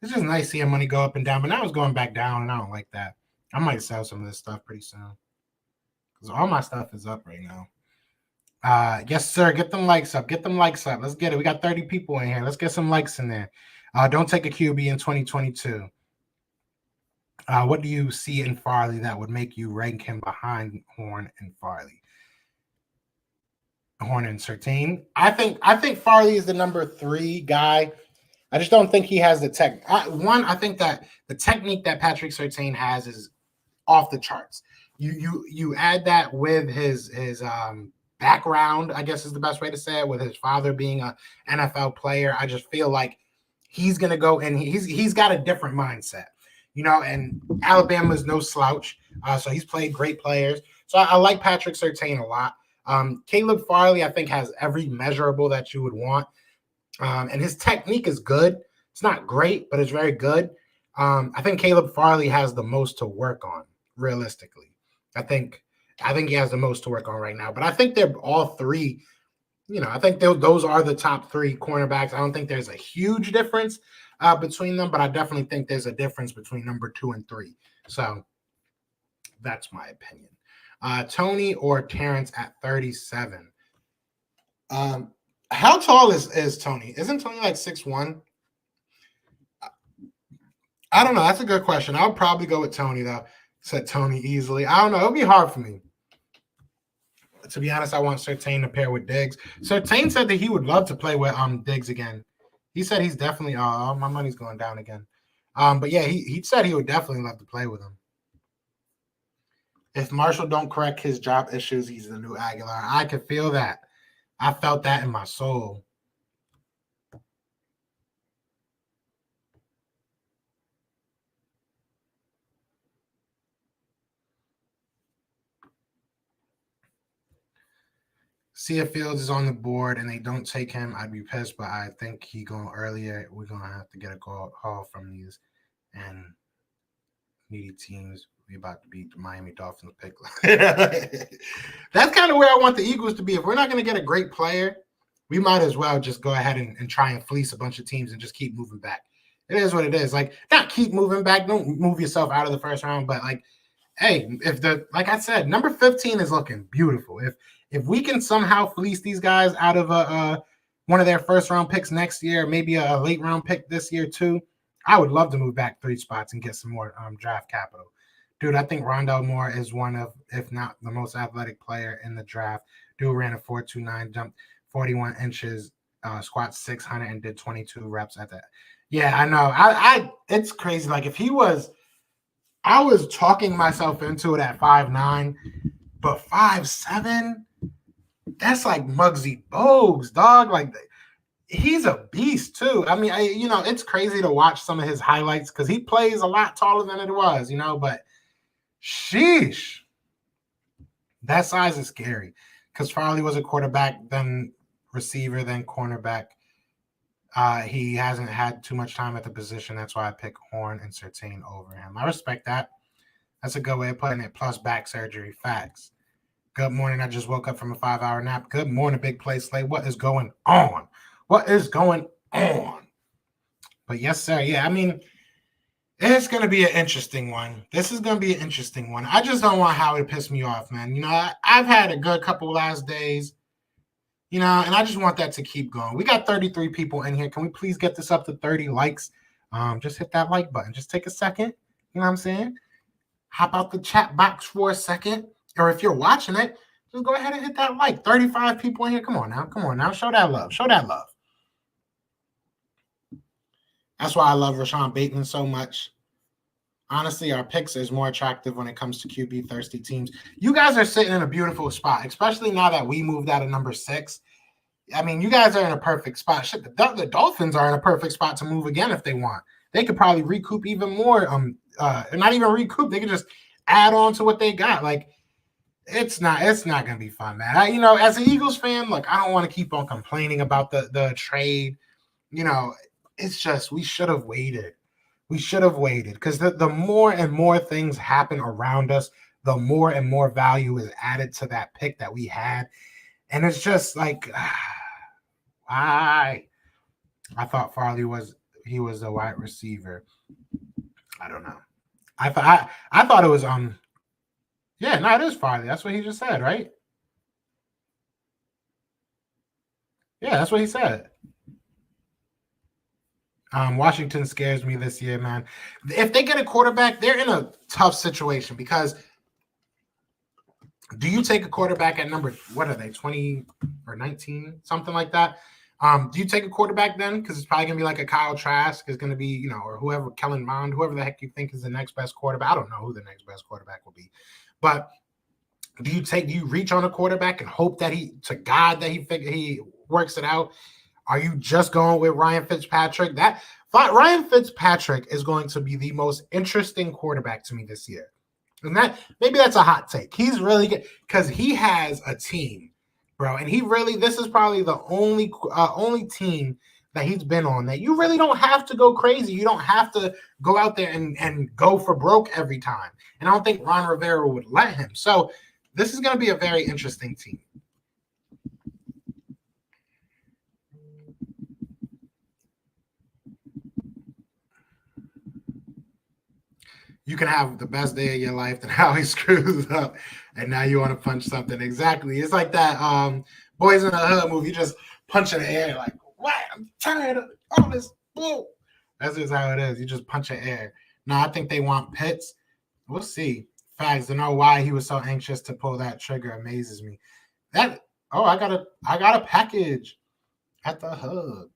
It's just nice seeing money go up and down, but now it's going back down, and I don't like that. I might sell some of this stuff pretty soon because all my stuff is up right now. Yes, sir. Get them likes up. Let's get it. We got 30 people in here. Let's get some likes in there. Don't take a QB in 2022. What do you see in Farley that would make you rank him behind Horn and Farley? Horn and Surtain. I think Farley is the number 3 guy. I just don't think he has the tech. I think that the technique that Patrick Surtain has is off the charts. You add that with his background, I guess is the best way to say it, with his father being an NFL player. I just feel like he's gonna go and he's got a different mindset, and Alabama is no slouch. So he's played great players. So I like Patrick Surtain a lot. Caleb Farley, I think, has every measurable that you would want. And his technique is good. It's not great, but it's very good. I think Caleb Farley has the most to work on, realistically. I think he has the most to work on right now. But I think they're all 3. I think those are the top 3 cornerbacks. I don't think there's a huge difference between them, but I definitely think there's a difference between number 2 and 3. So that's my opinion. Tony or Terrence at 37. How tall is Tony? Isn't Tony like 6'1"? I don't know. That's a good question. I'll probably go with Tony, though. Said Tony easily. I don't know. It'll be hard for me. To be honest, I want Surtain to pair with Diggs. Surtain said that he would love to play with Diggs again. He said he's definitely my money's going down again. But yeah, he said he would definitely love to play with him. If Marshall don't correct his job issues, he's the new Aguilar. I could feel that. I felt that in my soul. See if Fields is on the board and they don't take him, I'd be pissed, but I think he going earlier. We're going to have to get a call from these and needy teams. We about to beat the Miami Dolphins pick. That's kind of where I want the Eagles to be. If we're not going to get a great player, we might as well just go ahead and try and fleece a bunch of teams and just keep moving back. It is what it is. Like, not keep moving back. Don't move yourself out of the first round, but like, hey, like I said, number 15 is looking beautiful. If we can somehow fleece these guys out of one of their first round picks next year, maybe a late round pick this year too, I would love to move back 3 spots and get some more draft capital. Dude, I think Rondale Moore is one of, if not the most athletic player in the draft. Dude ran a 4.29, jumped 41 inches, squat 600, and did 22 reps at that. Yeah, I know. It's crazy. Like, if he was, I was talking myself into it at 5'9", but 5'7", that's like Muggsy Bogues, dog. Like, he's a beast too. I mean, it's crazy to watch some of his highlights because he plays a lot taller than it was, but sheesh, that size is scary. Because Farley was a quarterback, then receiver, then cornerback. He hasn't had too much time at the position. That's why I pick Horn and Surtain over him. I respect that. That's a good way of putting it. Plus back surgery. Facts. Good morning. I just woke up from a 5-hour nap. Good morning, Big Play Slay. What is going on? What is going on? But yes, sir. Yeah, I mean, it's going to be an interesting one. This is going to be an interesting one. I just don't want Howie to piss me off, man. I've had a good couple last days, and I just want that to keep going. We got 33 people in here. Can we please get this up to 30 likes? Just hit that like button. Just take a second. You know what I'm saying? Hop out the chat box for a second. Or if you're watching it, just go ahead and hit that like. 35 people in here. Come on now. Show that love. Show that love. That's why I love Rashawn Bateman so much. Honestly, our picks is more attractive when it comes to QB thirsty teams. You guys are sitting in a beautiful spot, especially now that we moved out of number 6. I mean, you guys are in a perfect spot. Shit, the Dolphins are in a perfect spot to move again if they want. They could probably recoup even more. Not even recoup. They could just add on to what they got. Like, it's not gonna be fun, man. As an Eagles fan, look, I don't want to keep on complaining about the trade. It's just we should have waited. We should have waited because the more and more things happen around us, the more and more value is added to that pick that we had. And it's just like, why? I thought Farley was a wide receiver. I don't know. I thought it was yeah, no, it is Farley. That's what he just said, right? Yeah, that's what he said. Washington scares me this year, man. If they get a quarterback, they're in a tough situation because do you take a quarterback at number, what are they, 20 or 19, something like that? Do you take a quarterback then? Because it's probably going to be like a Kyle Trask is going to be, or whoever, Kellen Mond, whoever the heck you think is the next best quarterback. I don't know who the next best quarterback will be. But do you reach on a quarterback and hope that he works it out? Are you just going with Ryan Fitzpatrick? Ryan Fitzpatrick is going to be the most interesting quarterback to me this year. And maybe that's a hot take. He's really good because he has a team, bro. And this is probably the only team that he's been on that you really don't have to go crazy. You don't have to go out there and go for broke every time. And I don't think Ron Rivera would let him. So this is going to be a very interesting team. You can have the best day of your life, then how he screws up, and now you want to punch something. Exactly. It's like that Boys in the Hood movie. You just punch in the air like, what? I'm tired of all this bull. That's just how it is. You just punch in the air. No, I think they want Pitts. We'll see. Facts. To know why he was so anxious to pull that trigger amazes me. I got a package at the hub.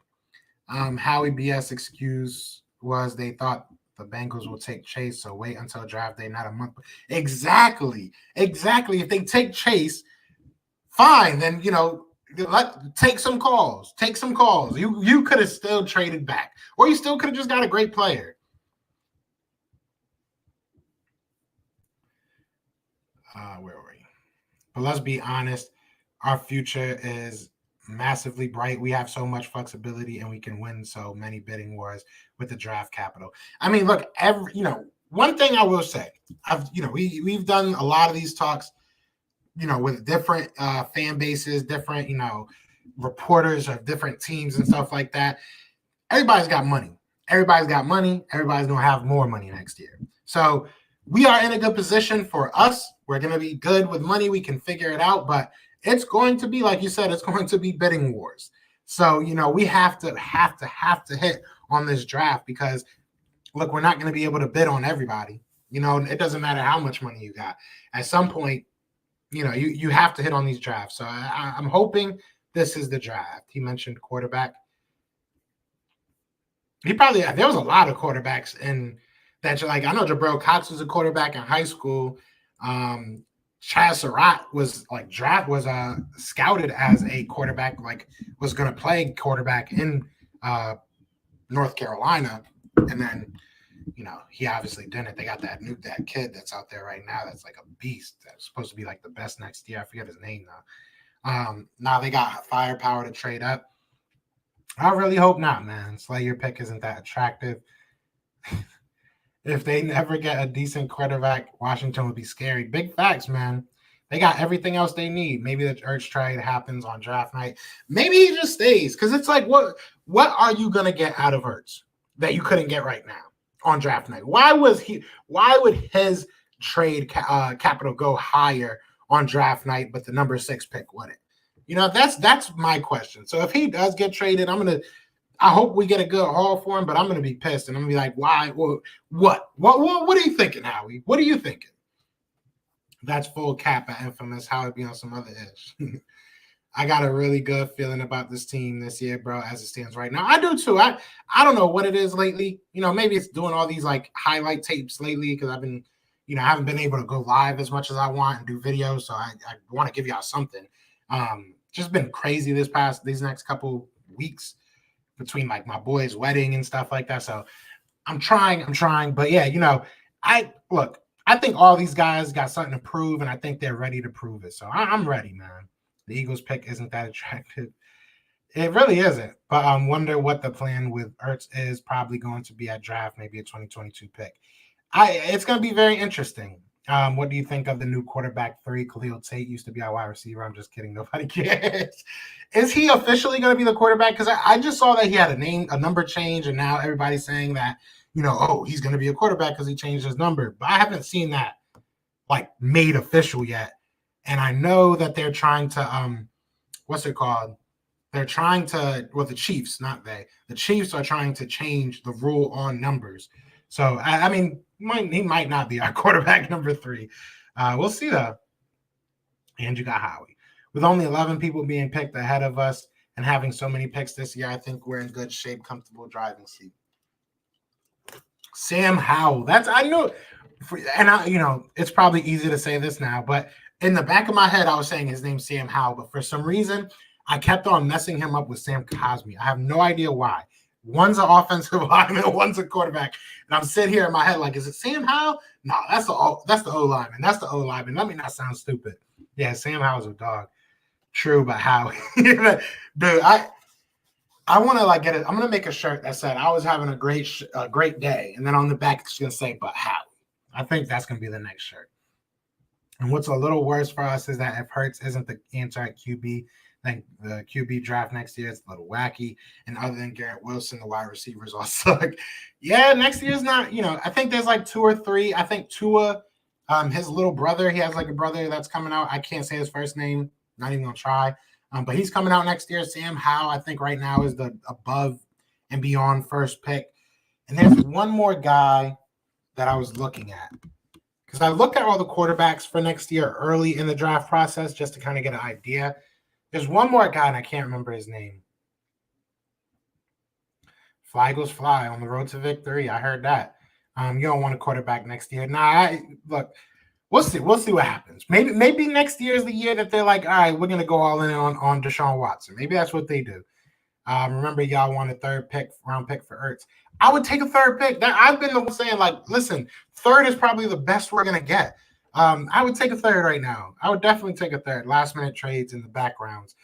Howie BS excuse was they thought the Bengals will take Chase, so wait until draft day, not a month. Exactly. If they take Chase, fine. Then take some calls. You could have still traded back, or you still could have just got a great player. Where were we? But let's be honest. Our future is massively bright. We have so much flexibility and we can win so many bidding wars with the draft capital. I mean, look, one thing I will say, we've done a lot of these talks, with different fan bases, different, reporters of different teams and stuff like that. Everybody's got money. Everybody's got money. Everybody's going to have more money next year. So we are in a good position for us. We're going to be good with money. We can figure it out, but it's going to be, like you said, it's going to be bidding wars. So, we have to hit on this draft because, look, we're not going to be able to bid on everybody. It doesn't matter how much money you got. At some point, you have to hit on these drafts. So I'm hoping this is the draft. He mentioned quarterback. There was a lot of quarterbacks in that. I know Jabril Cox was a quarterback in high school. Chaz Surratt was scouted as a quarterback, was going to play quarterback in North Carolina. And then, he obviously didn't. They got that kid that's out there right now that's like a beast. That's supposed to be like the best next year. I forget his name though. Now they got firepower to trade up. I really hope not, man. Your pick isn't that attractive. If they never get a decent quarterback, Washington would be scary. Big facts, man. They got everything else they need. Maybe the Ertz trade happens on draft night. Maybe he just stays. Because it's like, what are you going to get out of Ertz that you couldn't get right now on draft night? Why would his trade capital go higher on draft night, but the number 6 pick wouldn't? That's my question. So if he does get traded, I hope we get a good haul for him, but I'm going to be pissed and I'm going to be like, why? What are you thinking, Howie? What are you thinking? That's full cap at Infamous. Howie be on some other ish. I got a really good feeling about this team this year, bro, as it stands right now. I do too. I don't know what it is lately. Maybe it's doing all these highlight tapes lately because I've been, I haven't been able to go live as much as I want and do videos. So I want to give y'all something. Just been crazy these next couple weeks between my boy's wedding and stuff like that. So I'm trying, but yeah, I think all these guys got something to prove and I think they're ready to prove it. So I'm ready, man. The Eagles pick isn't that attractive. It really isn't, but I wonder what the plan with Ertz is. Probably going to be at draft, maybe a 2022 pick. It's going to be very interesting. What do you think of the new quarterback 3? Khalil Tate used to be our wide receiver. I'm just kidding. Nobody cares. Is he officially going to be the quarterback? Because I just saw that he had a number change, and now everybody's saying that, he's going to be a quarterback because he changed his number. But I haven't seen that made official yet. And I know that they're trying to, what's it called? They're trying to, the Chiefs, not they. The Chiefs are trying to change the rule on numbers. So, he might not be our quarterback number 3. We'll see, though. And you got Howie. With only 11 people being picked ahead of us and having so many picks this year, I think we're in good shape, comfortable driving seat. Sam Howell. It's probably easy to say this now, but in the back of my head, I was saying his name's Sam Howell, but for some reason, I kept on messing him up with Sam Cosmi. I have no idea why. One's an offensive lineman, one's a quarterback. And I'm sitting here in my head is it Sam Howell? No, that's the O lineman. That's the O lineman. Let me not sound stupid. Yeah, Sam Howell's a dog. True, but Howie. Dude, I want to get it. I'm gonna make a shirt that said I was having a great day, and then on the back it's gonna say "but Howie." I think that's gonna be the next shirt. And what's a little worse for us is that if Hurts isn't the answer at QB, then the QB draft next year is a little wacky. And other than Garrett Wilson, the wide receivers all suck. Yeah, next year's not. I think there's 2 or 3. I think Tua, his little brother, he has a brother that's coming out. I can't say his first name. Not even gonna try. But he's coming out next year. Sam Howell, I think right now is the above and beyond first pick. And there's one more guy that I was looking at. Because I looked at all the quarterbacks for next year early in the draft process just to kind of get an idea. There's one more guy, and I can't remember his name. Fly goes fly on the road to victory. I heard that. You don't want a quarterback next year. Look, we'll see. We'll see what happens. Maybe next year is the year that they're all right, we're going to go all in on Deshaun Watson. Maybe that's what they do. Remember, y'all want a round pick for Ertz. I would take a 3rd pick. I've been the one saying, listen, 3rd is probably the best we're going to get. I would take a 3rd right now. I would definitely take a 3rd. Last-minute trades in the backgrounds.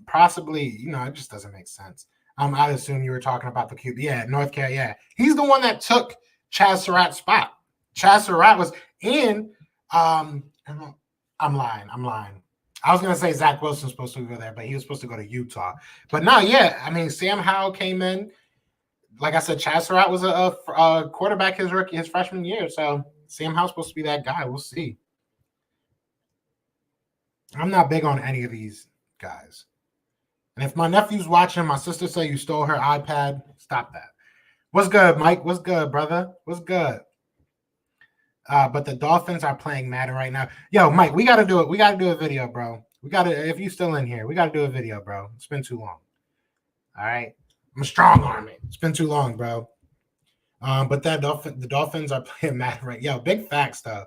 Possibly, it just doesn't make sense. I'd assume you were talking about the QB. Yeah, North Carolina. Yeah. He's the one that took Chaz Surratt's spot. Chad Surratt was in. I'm lying. I was gonna say Zach Wilson's supposed to go there, but he was supposed to go to Utah. But no, yeah, I mean Sam Howell came in. Like I said, Chad Surratt was a quarterback his freshman year. So Sam Howell's supposed to be that guy. We'll see. I'm not big on any of these guys. And if my nephew's watching, my sister say you stole her iPad, stop that. What's good, Mike? What's good, brother? What's good? But the Dolphins are playing Madden right now. Yo, Mike, we got to do it. We got to do a video, bro. We got to, if you're still in here, we got to do a video, bro. It's been too long. All right. I'm a strong army. It's been too long, bro. But the Dolphins are playing Madden right. Yo, big facts, though.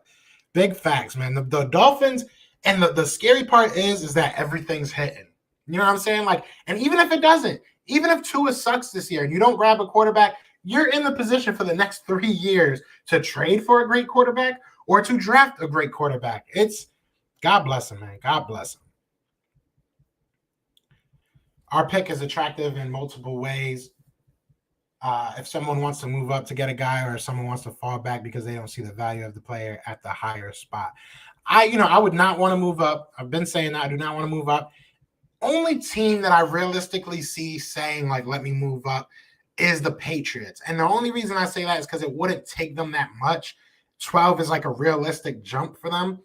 Big facts, man. The Dolphins, and the scary part is that everything's hitting. You know what I'm saying? Like, and even if it doesn't, even if Tua sucks this year and you don't grab a quarterback, you're in the position for the next 3 years to trade for a great quarterback or to draft a great quarterback. It's God bless him, man. God bless him. Our pick is attractive in multiple ways. If someone wants to move up to get a guy, or if someone wants to fall back because they don't see the value of the player at the higher spot. I would not want to move up. I've been saying that I do not want to move up. Only team that I realistically see saying, like, let me move up is the Patriots. And the only reason I say that is because it wouldn't take them that much. 12 is like a realistic jump for them.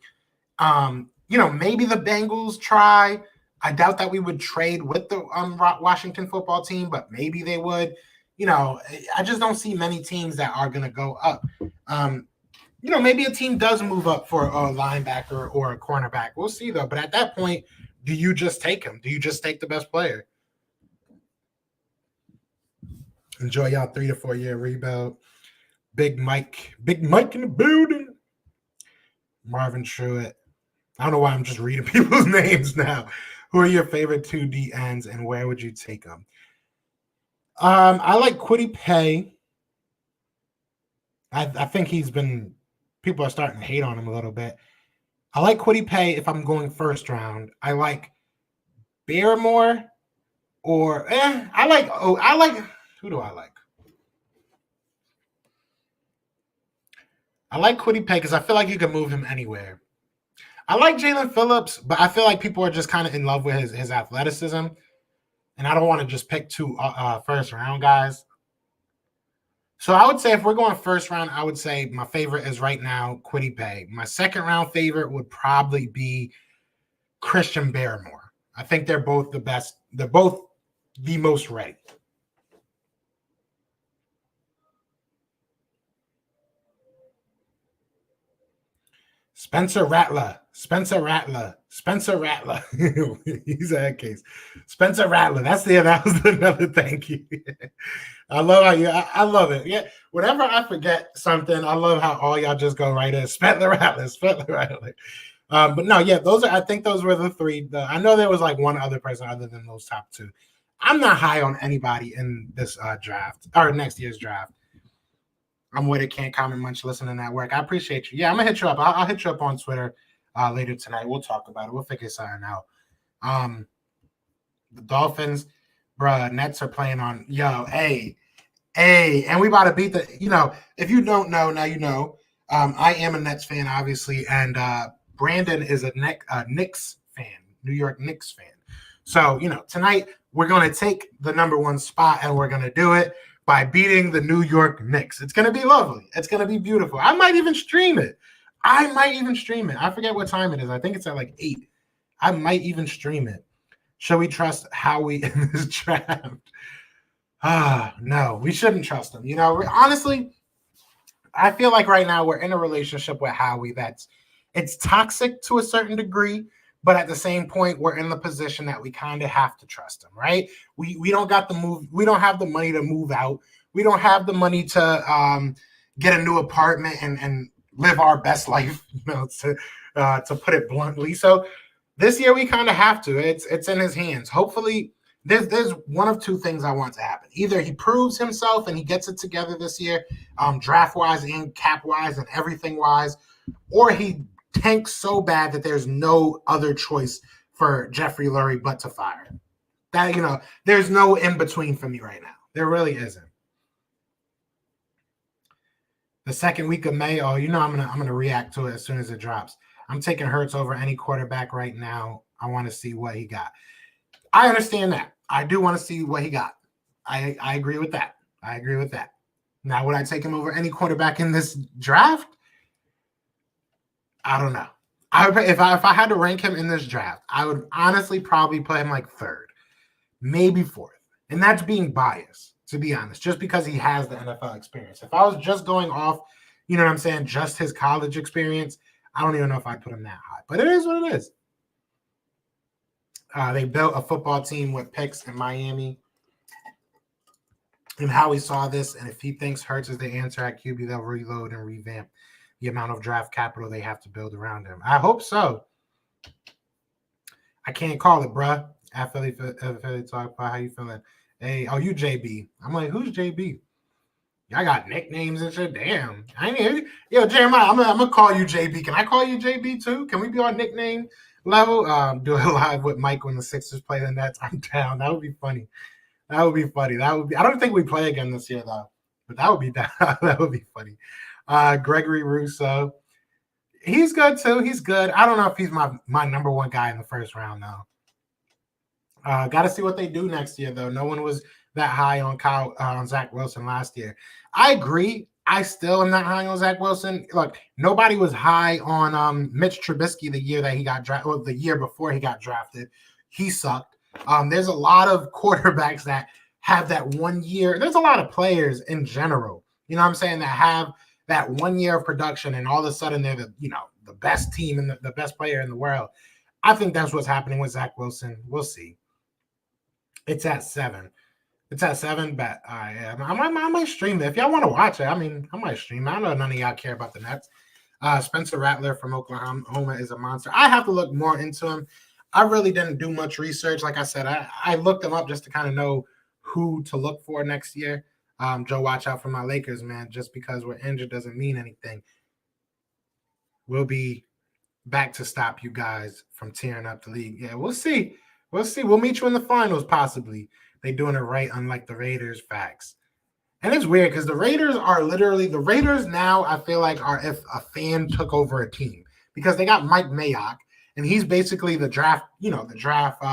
Maybe the Bengals try. I doubt that we would trade with the Washington football team, but maybe they would. I just don't see many teams that are going to go up. Maybe a team does move up for a linebacker or a cornerback. We'll see, though. But at that point, do you just take him? Do you just take the best player? Enjoy y'all 3 to 4 year rebuild. Big Mike in the building. Marvin Truitt. I don't know why I'm just reading people's names now. Who are your favorite 2D ends and where would you take them? I like Kwity Paye. I think people are starting to hate on him a little bit. I like Kwity Paye if I'm going first round. I like Barrymore who do I like? I like Kwity Paye because I feel like you can move him anywhere. I like Jalen Phillips, but I feel like people are just kind of in love with his athleticism. And I don't want to just pick 2 first round guys. So I would say if we're going first round, I would say my favorite is right now Kwity Paye. My second round favorite would probably be Christian Barrymore. I think they're both the best. They're both the most ready. Spencer Rattler. He's a head case. Spencer Rattler. That was another thank you. I love it. Yeah. Whenever I forget something, I love how all y'all just go right in. Spencer Rattler. But no, yeah, I think those were the 3. I know there was like one other person other than those top 2. I'm not high on anybody in this draft or next year's draft. I'm with it. Can't comment much. Listening at work. I appreciate you. Yeah, I'm gonna hit you up. I'll hit you up on Twitter later tonight. We'll talk about it. We'll figure something out. The Dolphins, bruh, Nets are playing on. Hey, and we about to beat the. If you don't know, now you know. I am a Nets fan, obviously, and Brandon is a Knicks fan, New York Knicks fan. So tonight we're gonna take the number 1 spot, and we're gonna do it by beating the New York Knicks. It's going to be lovely. It's going to be beautiful. I might even stream it. I forget what time it is. I think it's at like 8. I might even stream it. Shall we trust Howie in this draft? No, we shouldn't trust him. Honestly, I feel like right now we're in a relationship with Howie it's toxic to a certain degree. But at the same point, we're in the position that we kind of have to trust him, right? We don't got the move. We don't have the money to move out. We don't have the money to get a new apartment and live our best life, to put it bluntly. So this year we kind of have to. It's in his hands. Hopefully, there's one of 2 things I want to happen. Either he proves himself and he gets it together this year, draft-wise and cap-wise and everything-wise, or he tanks so bad that there's no other choice for Jeffrey Lurie but to fire him. That, there's no in between for me right now. There really isn't. The second week of May. Oh, I'm gonna react to it as soon as it drops. I'm taking Hurts over any quarterback right now. I want to see what he got. I understand that. I do want to see what he got. I agree with that. I agree with that. Now, would I take him over any quarterback in this draft? I don't know. If I had to rank him in this draft, I would honestly probably put him like third, maybe fourth. And that's being biased, to be honest, just because he has the NFL experience. If I was just going off, you know what I'm saying, just his college experience, I don't even know if I'd put him that high. But it is what it is. They built a football team with picks in Miami. And Howie saw this, and if he thinks Hurts is the answer at QB, they'll reload and revamp the amount of draft capital they have to build around him. I hope so. I can't call it, bruh. At Philly talk about how you feeling. Hey, oh, you JB. I'm like, who's JB? Y'all got nicknames and shit. Damn. I ain't yo, Jeremiah, I'm gonna call you JB. Can I call you JB too? Can we be on nickname level? Do it live with Mike when the Sixers play the Nets. I'm down. That would be funny. That would be funny. That would be. I don't think we play again this year though, but that would be that would be funny. Gregory Russo, he's good too. He's good. I don't know if he's my number one guy in the first round though. Got to see what they do next year though. No one was that high on Zach Wilson last year. I agree. I still am not high on Zach Wilson. Look, nobody was high on Mitch Trubisky the year that he got drafted. Well, the year before he got drafted, he sucked. There's a lot of quarterbacks that have that 1 year. There's a lot of players in general, you know what I'm saying, that have that 1 year of production and all of a sudden they're the best team and the best player in the world. I think that's what's happening with Zach Wilson. We'll see. It's at 7. It's at 7, but I might stream it. If y'all want to watch it, I might stream it. I know none of y'all care about the Nets. Spencer Rattler from Oklahoma is a monster. I have to look more into him. I really didn't do much research. Like I said, I looked him up just to kind of know who to look for next year. Joe, watch out for my Lakers, man. Just because we're injured doesn't mean anything. We'll be back to stop you guys from tearing up the league. Yeah, we'll see. We'll see. We'll meet you in the finals, possibly. They're doing it right, unlike the Raiders. Facts. And it's weird because the Raiders now, I feel like, are if a fan took over a team because they got Mike Mayock, and he's basically the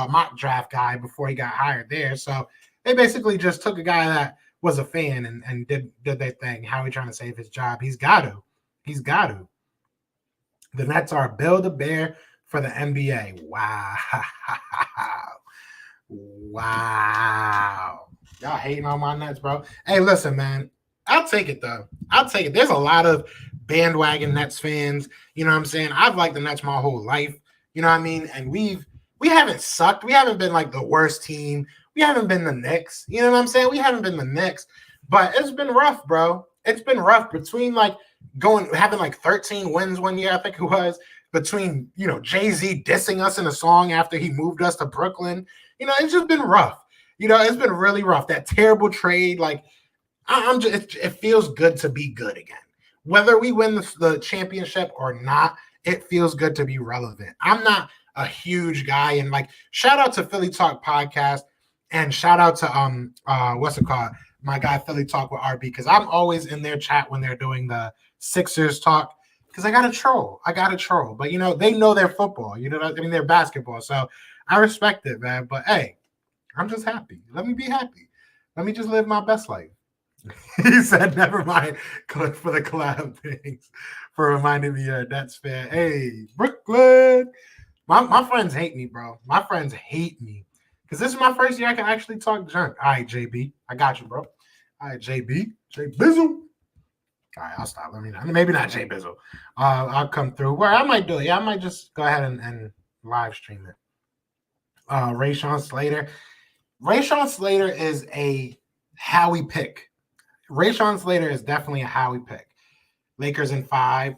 mock draft guy before he got hired there. So they basically just took a guy that was a fan and did their thing. Howie trying to save his job. He's got to. The Nets are Build-A-Bear for the NBA. Wow. Y'all hating on my Nets, bro. Hey, listen, man. I'll take it, though. I'll take it. There's a lot of bandwagon Nets fans. You know what I'm saying? I've liked the Nets my whole life. You know what I mean? And we haven't sucked. We haven't been like the worst team. We haven't been the Knicks. You know what I'm saying? We haven't been the Knicks. But it's been rough, bro. It's been rough between having like 13 wins 1 year, I think it was, between, Jay-Z dissing us in a song after he moved us to Brooklyn. It's just been rough. It's been really rough. That terrible trade, it feels good to be good again. Whether we win the championship or not, it feels good to be relevant. I'm not a huge guy, and shout out to Philly Talk Podcast, and shout out to my guy Philly Talk with RB, because I'm always in their chat when they're doing the Sixers talk, because I gotta troll. But they know their football. They're basketball. So I respect it, man. But hey, I'm just happy. Let me be happy. Let me just live my best life. He said, never mind for the collab things, for reminding me of Nets fan. Hey, Brooklyn. My friends hate me, bro. My friends hate me. Because this is my first year I can actually talk junk. All right, JB. I got you, bro. All right, JB. J Bizzle. All right, I'll stop. Maybe not J Bizzle. I'll come through. Where I might do it. Yeah, I might just go ahead and live stream it. Rayshawn Slater. Rayshawn Slater is a Howie pick. Rayshawn Slater is definitely a Howie pick. Lakers in 5.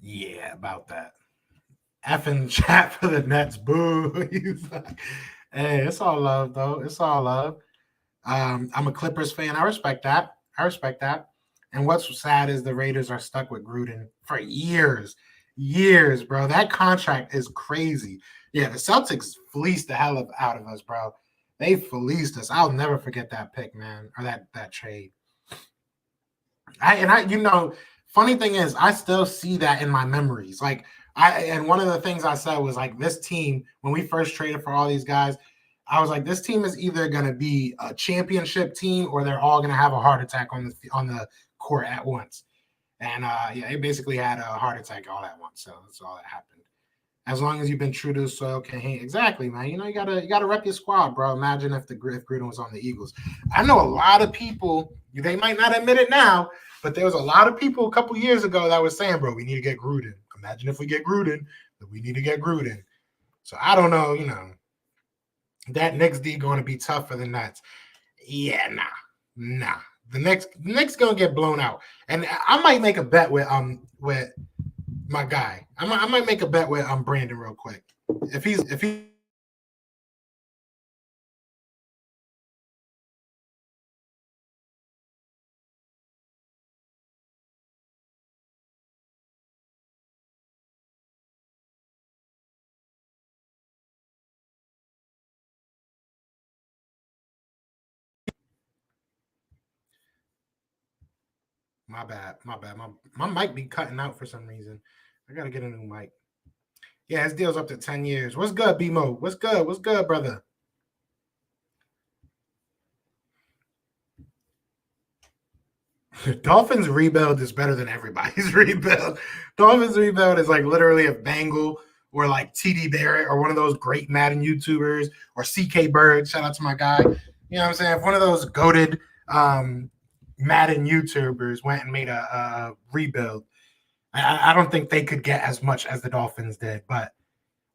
Yeah, about that. Effing chat for the Nets. Boo. He's like, hey, it's all love, though. It's all love. I'm a Clippers fan. I respect that. And what's sad is the Raiders are stuck with Gruden for years, bro. That contract is crazy. Yeah, the Celtics fleeced the hell out of us, bro. They fleeced us. I'll never forget that pick, man, or that trade. Funny thing is, I still see that in my memories. Like and one of the things I said was like, this team, when we first traded for all these guys, I was like, this team is either going to be a championship team or they're all going to have a heart attack on the court at once. And they basically had a heart attack all at once. So that's all that happened. As long as you've been true to the soil, exactly, man. You gotta rep your squad, bro. Imagine if Gruden was on the Eagles. I know a lot of people. They might not admit it now, but there was a lot of people a couple years ago that was saying, bro, we need to get Gruden. Imagine if we get Gruden, that we need to get Gruden. So I don't know, that Knicks D going to be tough for the Nets. Yeah, nah. The Knicks gonna get blown out, and I might make a bet with my guy. I might make a bet with Brandon real quick. If he My bad. My mic be cutting out for some reason. I gotta get a new mic. Yeah, his deal's up to 10 years. What's good, B-Mo? What's good, brother? Dolphins rebuild is better than everybody's rebuild. Dolphins rebuild is like literally a Bengal or like TD Barrett or one of those great Madden YouTubers or CK Bird. Shout out to my guy. You know what I'm saying? If one of those goated Madden YouTubers went and made a rebuild, I don't think they could get as much as the Dolphins did. But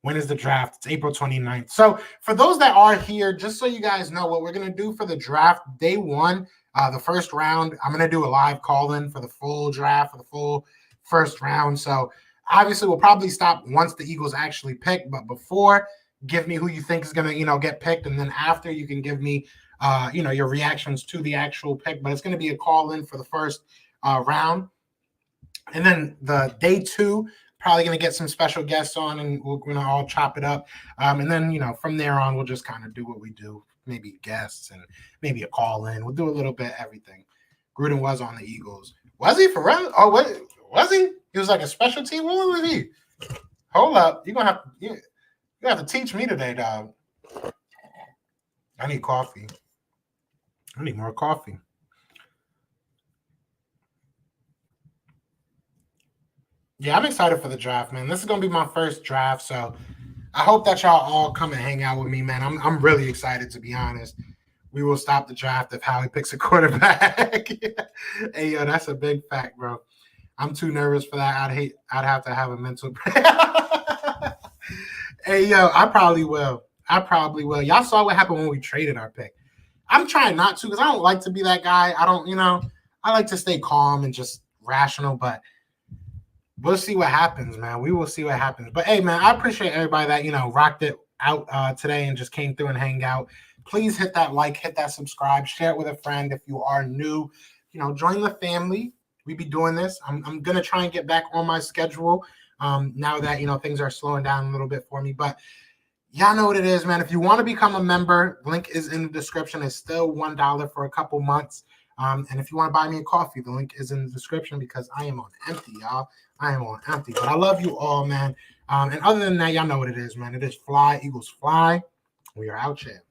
when is the draft? It's April 29th. So for those that are here, just so you guys know what we're going to do for the draft, day one, the first round, I'm going to do a live call-in for the full draft, for the full first round. So obviously we'll probably stop once the Eagles actually pick. But before, give me who you think is going to, get picked. And then after, you can give me, your reactions to the actual pick. But it's going to be a call-in for the first round. And then the day two, probably going to get some special guests on, and we're going to all chop it up. And then, from there on, we'll just kind of do what we do. Maybe guests and maybe a call-in. We'll do a little bit of everything. Gruden was on the Eagles. Was he for real? Oh, what was he? He was like a special team? What was he? Hold up. You're going to have to teach me today, dog. I need coffee. I need more coffee. Yeah, I'm excited for the draft, man. This is going to be my first draft, so I hope that y'all all come and hang out with me, man. I'm really excited, to be honest. We will stop the draft if Howie picks a quarterback. Hey, yo, that's a big fact, bro. I'm too nervous for that. I'd have to have a mental break. Hey, yo, I probably will. Y'all saw what happened when we traded our pick. I'm trying not to because I don't like to be that guy. I like to stay calm and just rational, but we'll see what happens, man. We will see what happens. But, hey, man, I appreciate everybody that, rocked it out today and just came through and hang out. Please hit that like, hit that subscribe, share it with a friend. If you are new, join the family. We be doing this. I'm going to try and get back on my schedule now that, things are slowing down a little bit for me. But y'all know what it is, man. If you want to become a member, link is in the description. It's still $1 for a couple months. And if you want to buy me a coffee, the link is in the description because I am on empty, y'all. I am on empty. But I love you all, man. And other than that, y'all know what it is, man. It is fly, Eagles fly. We are out, champ.